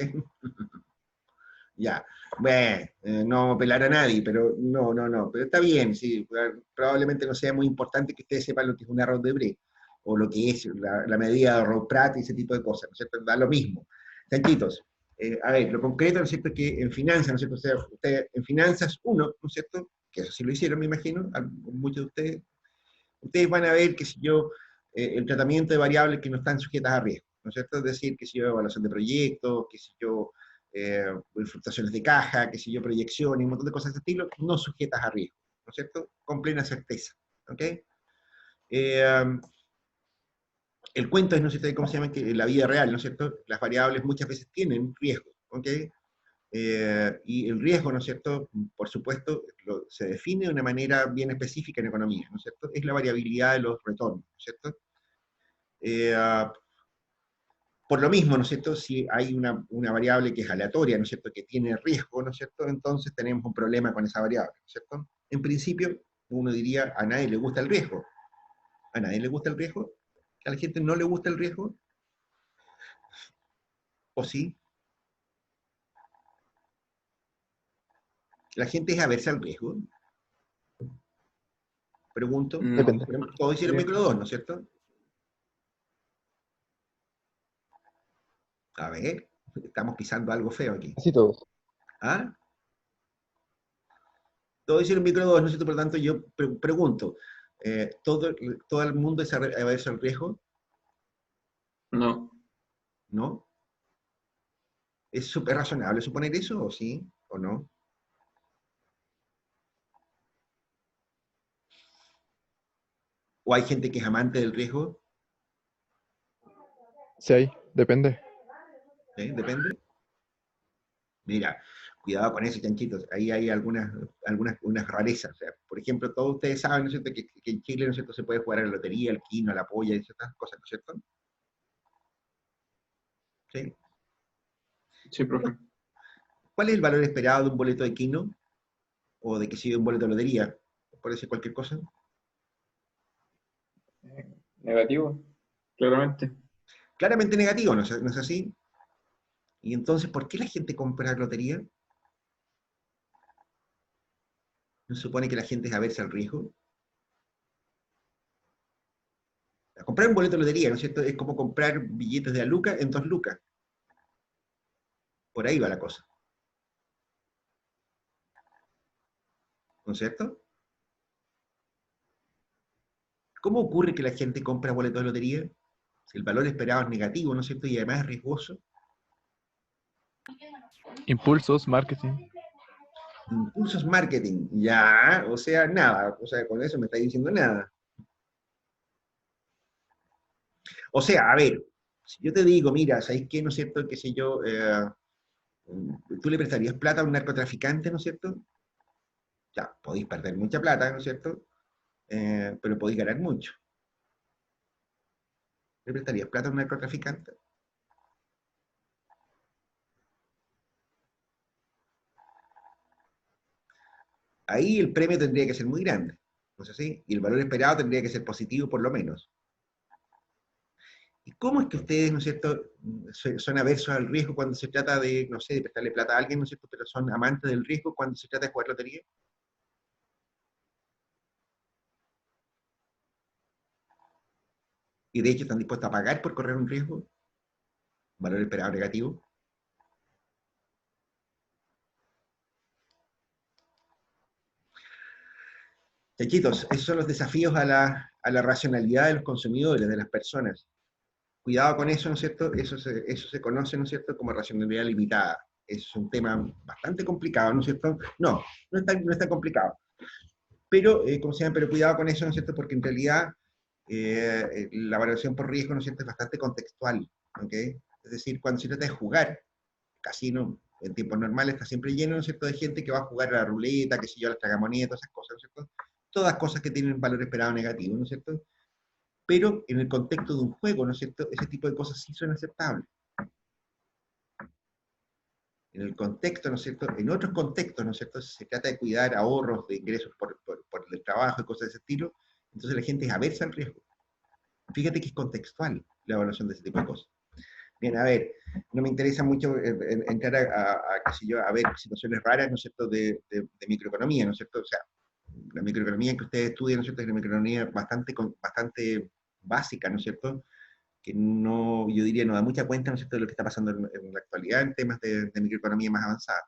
Ya. Bueno, no vamos a pelar a nadie, pero no. Pero está bien, sí. Probablemente no sea muy importante que ustedes sepan lo que es un arrow de Brie, o lo que es la medida de Rowe-Pratt y ese tipo de cosas, ¿no es cierto? Da lo mismo. Chanchitos, a ver, lo concreto, ¿no es cierto?, es que en finanzas, ¿no es cierto?, o sea, ustedes, en finanzas 1, ¿no es cierto?, que eso sí lo hicieron, me imagino, muchos de ustedes van a ver, qué sé yo, el tratamiento de variables que no están sujetas a riesgo, ¿no es cierto? Es decir, qué sé yo, evaluación de proyectos, qué sé yo, fluctuaciones de caja, qué sé yo, proyecciones, un montón de cosas de ese estilo, no sujetas a riesgo, ¿no es cierto? Con plena certeza, ¿ok? El cuento es, ¿no es cierto?, ¿cómo se llama? Que en la vida real, ¿no es cierto?, las variables muchas veces tienen riesgo, ¿ok? Y el riesgo, ¿no es cierto?, por supuesto, se define de una manera bien específica en economía, ¿no es cierto? Es la variabilidad de los retornos, ¿no es cierto? Por lo mismo, ¿no es cierto?, si hay una variable que es aleatoria, ¿no es cierto?, que tiene riesgo, ¿no es cierto?, entonces tenemos un problema con esa variable, ¿no es cierto? En principio, uno diría, a nadie le gusta el riesgo. ¿A nadie le gusta el riesgo? ¿A la gente no le gusta el riesgo? ¿O sí? ¿La gente es aversa al riesgo? Pregunto. No. Depende. Todos hicieron Sí. micro 2, ¿no es cierto? A ver, estamos pisando algo feo aquí. Así todos. ¿Ah? Todos hicieron micro 2, ¿no es cierto? Por lo tanto, yo pregunto, ¿todo el mundo es averso al riesgo? No. ¿No? ¿Es súper razonable suponer eso, o sí, o no? ¿O hay gente que es amante del riesgo? Sí hay, depende. Depende. Mira, cuidado con eso, chanchitos. Ahí hay unas rarezas. O sea, por ejemplo, todos ustedes saben, ¿no es cierto?, que en Chile, ¿no es cierto?, se puede jugar a la lotería, al quino, a la polla y ciertas cosas, ¿no es cierto? ¿Sí? Sí, profe. ¿Cuál es el valor esperado de un boleto de quino? O de que sigue un boleto de lotería, por decir cualquier cosa. Negativo, claramente. Claramente negativo, ¿no es así? Y entonces, ¿por qué la gente compra lotería? ¿No se supone que la gente es aversa al riesgo? Comprar un boleto de lotería, ¿no es cierto?, es como comprar billetes de a lucas en 2 lucas. Por ahí va la cosa. ¿No es cierto? ¿Cómo ocurre que la gente compra boletos de lotería? Si el valor esperado es negativo, ¿no es cierto?, y además es riesgoso. Impulsos, marketing. Impulsos marketing, ya, o sea, nada, o sea, con eso me está diciendo nada. O sea, a ver, si yo te digo, mira, ¿sabéis qué, no es cierto?, qué sé yo, tú le prestarías plata a un narcotraficante, ¿no es cierto? Ya, podéis perder mucha plata, ¿no es cierto? Pero podéis ganar mucho. ¿Le prestarías plata a un narcotraficante? Ahí el premio tendría que ser muy grande, ¿no es así? Y el valor esperado tendría que ser positivo por lo menos. ¿Y cómo es que ustedes, ¿no es cierto?, son aversos al riesgo cuando se trata de, no sé, de prestarle plata a alguien, ¿no es cierto?, pero son amantes del riesgo cuando se trata de jugar lotería? Y de hecho están dispuestos a pagar por correr un riesgo, valor esperado negativo. Chachitos, esos son los desafíos a la racionalidad de los consumidores, de las personas. Cuidado con eso, ¿no es cierto? Eso se conoce, ¿no es cierto?, como racionalidad limitada. Es un tema bastante complicado, ¿no es cierto? No, no es tan complicado. Pero, ¿cómo se llama? Pero cuidado con eso, ¿no es cierto? Porque en realidad la valoración por riesgo, ¿no es cierto?, es bastante contextual, ¿ok? Es decir, cuando se trata de jugar, casino en tiempos normales está siempre lleno, ¿no es cierto?, de gente que va a jugar a la ruleta, que sé yo, a las tragamonedas, todas esas cosas, ¿no es cierto? Todas cosas que tienen valor esperado negativo, ¿no es cierto? Pero en el contexto de un juego, ¿no es cierto?, ese tipo de cosas sí son aceptables. En el contexto, ¿no es cierto?, en otros contextos, ¿no es cierto?, si se trata de cuidar ahorros de ingresos por el trabajo y cosas de ese estilo, entonces la gente es aversa al riesgo. Fíjate que es contextual la evaluación de ese tipo de cosas. Bien, a ver, no me interesa mucho entrar qué sé yo, a ver situaciones raras, ¿no es cierto?, de microeconomía, ¿no es cierto? O sea, la microeconomía que ustedes estudian, ¿no es cierto?, es una microeconomía bastante básica, ¿no es cierto?, que no, yo diría, no da mucha cuenta, ¿no es cierto?, de lo que está pasando en la actualidad en temas de microeconomía más avanzada.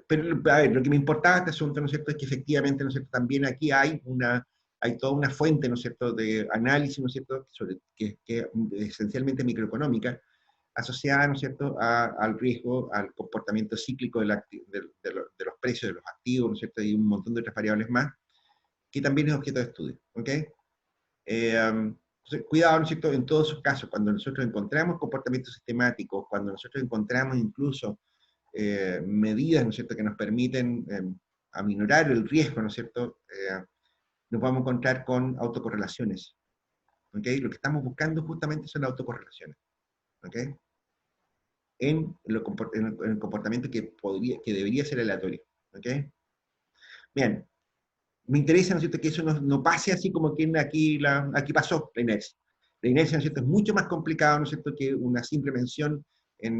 Pero, a ver, lo que me importaba este asunto, ¿no es cierto?, es que efectivamente, ¿no es cierto?, también aquí hay toda una fuente, ¿no es cierto?, de análisis, ¿no es cierto?, que es esencialmente microeconómica, asociada, ¿no es cierto?, al riesgo, al comportamiento cíclico de los precios de los activos, ¿no es cierto?, y un montón de otras variables más, que también es objeto de estudio, ¿ok? Entonces, cuidado, ¿no es cierto?, en todos esos casos, cuando nosotros encontramos comportamientos sistemáticos, cuando nosotros encontramos incluso medidas, ¿no es cierto?, que nos permiten aminorar el riesgo, ¿no es cierto?, nos vamos a encontrar con autocorrelaciones, ¿ok? Lo que estamos buscando justamente son autocorrelaciones, ¿ok? En el comportamiento que debería ser aleatorio, ¿ok? Bien, me interesa, ¿no es cierto?, que eso no pase así como que aquí pasó la inercia. La inercia, ¿no es cierto?, es mucho más complicado, ¿no es cierto?, que una simple mención en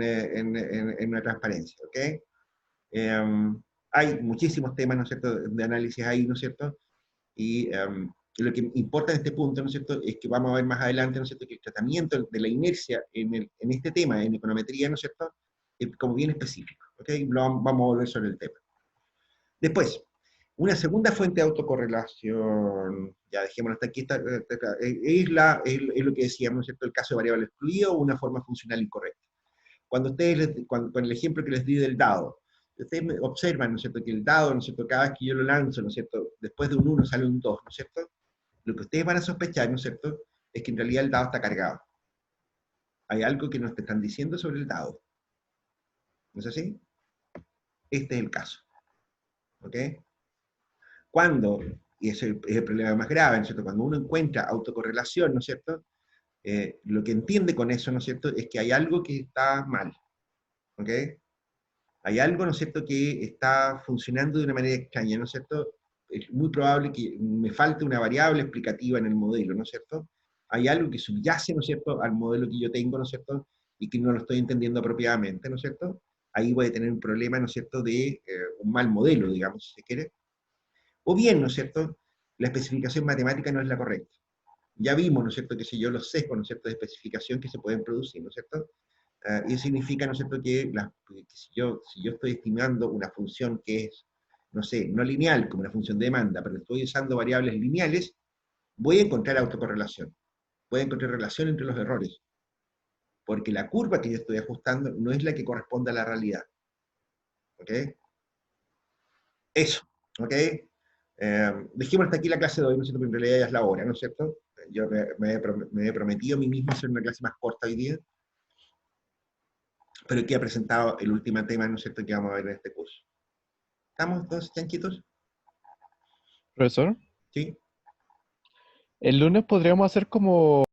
una transparencia, ¿ok? Hay muchísimos temas, ¿no es cierto?, de análisis ahí, ¿no es cierto? Y lo que importa en este punto, ¿no es cierto?, es que vamos a ver más adelante, ¿no es cierto?, que el tratamiento de la inercia en este tema, en econometría, ¿no es cierto?, es como bien específico, ¿ok? Vamos a volver sobre el tema. Después, una segunda fuente de autocorrelación, ya dejémoslo hasta aquí, es lo que decíamos, ¿no es cierto?, el caso de variable excluida o una forma funcional incorrecta. Cuando ustedes, con el ejemplo que les di del dado, ustedes observan, ¿no es cierto?, que el dado, ¿no es cierto?, cada vez que yo lo lanzo, ¿no es cierto?, después de un 1 sale un 2, ¿no es cierto? Lo que ustedes van a sospechar, ¿no es cierto?, es que en realidad el dado está cargado. Hay algo que nos están diciendo sobre el dado. ¿No es así? Este es el caso. ¿Ok? Cuando, y ese es el problema más grave, ¿no es cierto?, cuando uno encuentra autocorrelación, ¿no es cierto?, lo que entiende con eso, ¿no es cierto?, es que hay algo que está mal. ¿Ok? Hay algo, ¿no es cierto?, que está funcionando de una manera extraña, ¿no es cierto? Es muy probable que me falte una variable explicativa en el modelo, ¿no es cierto? Hay algo que subyace, ¿no es cierto?, al modelo que yo tengo, ¿no es cierto?, y que no lo estoy entendiendo apropiadamente, ¿no es cierto? Ahí voy a tener un problema, ¿no es cierto?, de un mal modelo, digamos, si se quiere. O bien, ¿no es cierto?, la especificación matemática no es la correcta. Ya vimos, ¿no es cierto?, que si yo los sesgos, ¿no es cierto?, de especificación que se pueden producir, ¿no es cierto? Y eso significa, ¿no es cierto?, que si yo estoy estimando una función que es, no sé, no lineal, como una función de demanda, pero estoy usando variables lineales, voy a encontrar autocorrelación. Voy a encontrar relación entre los errores. Porque la curva que yo estoy ajustando no es la que corresponde a la realidad. ¿Ok? Eso. ¿Ok? Dejemos hasta aquí la clase de hoy, ¿no es cierto?, porque en realidad ya es la hora, ¿no es cierto? Yo me he prometido a mí mismo hacer una clase más corta hoy día, pero que ha presentado el último tema, ¿no es cierto?, que vamos a ver en este curso. ¿Estamos todos chanquitos? Profesor, ¿Sí? el lunes podríamos hacer como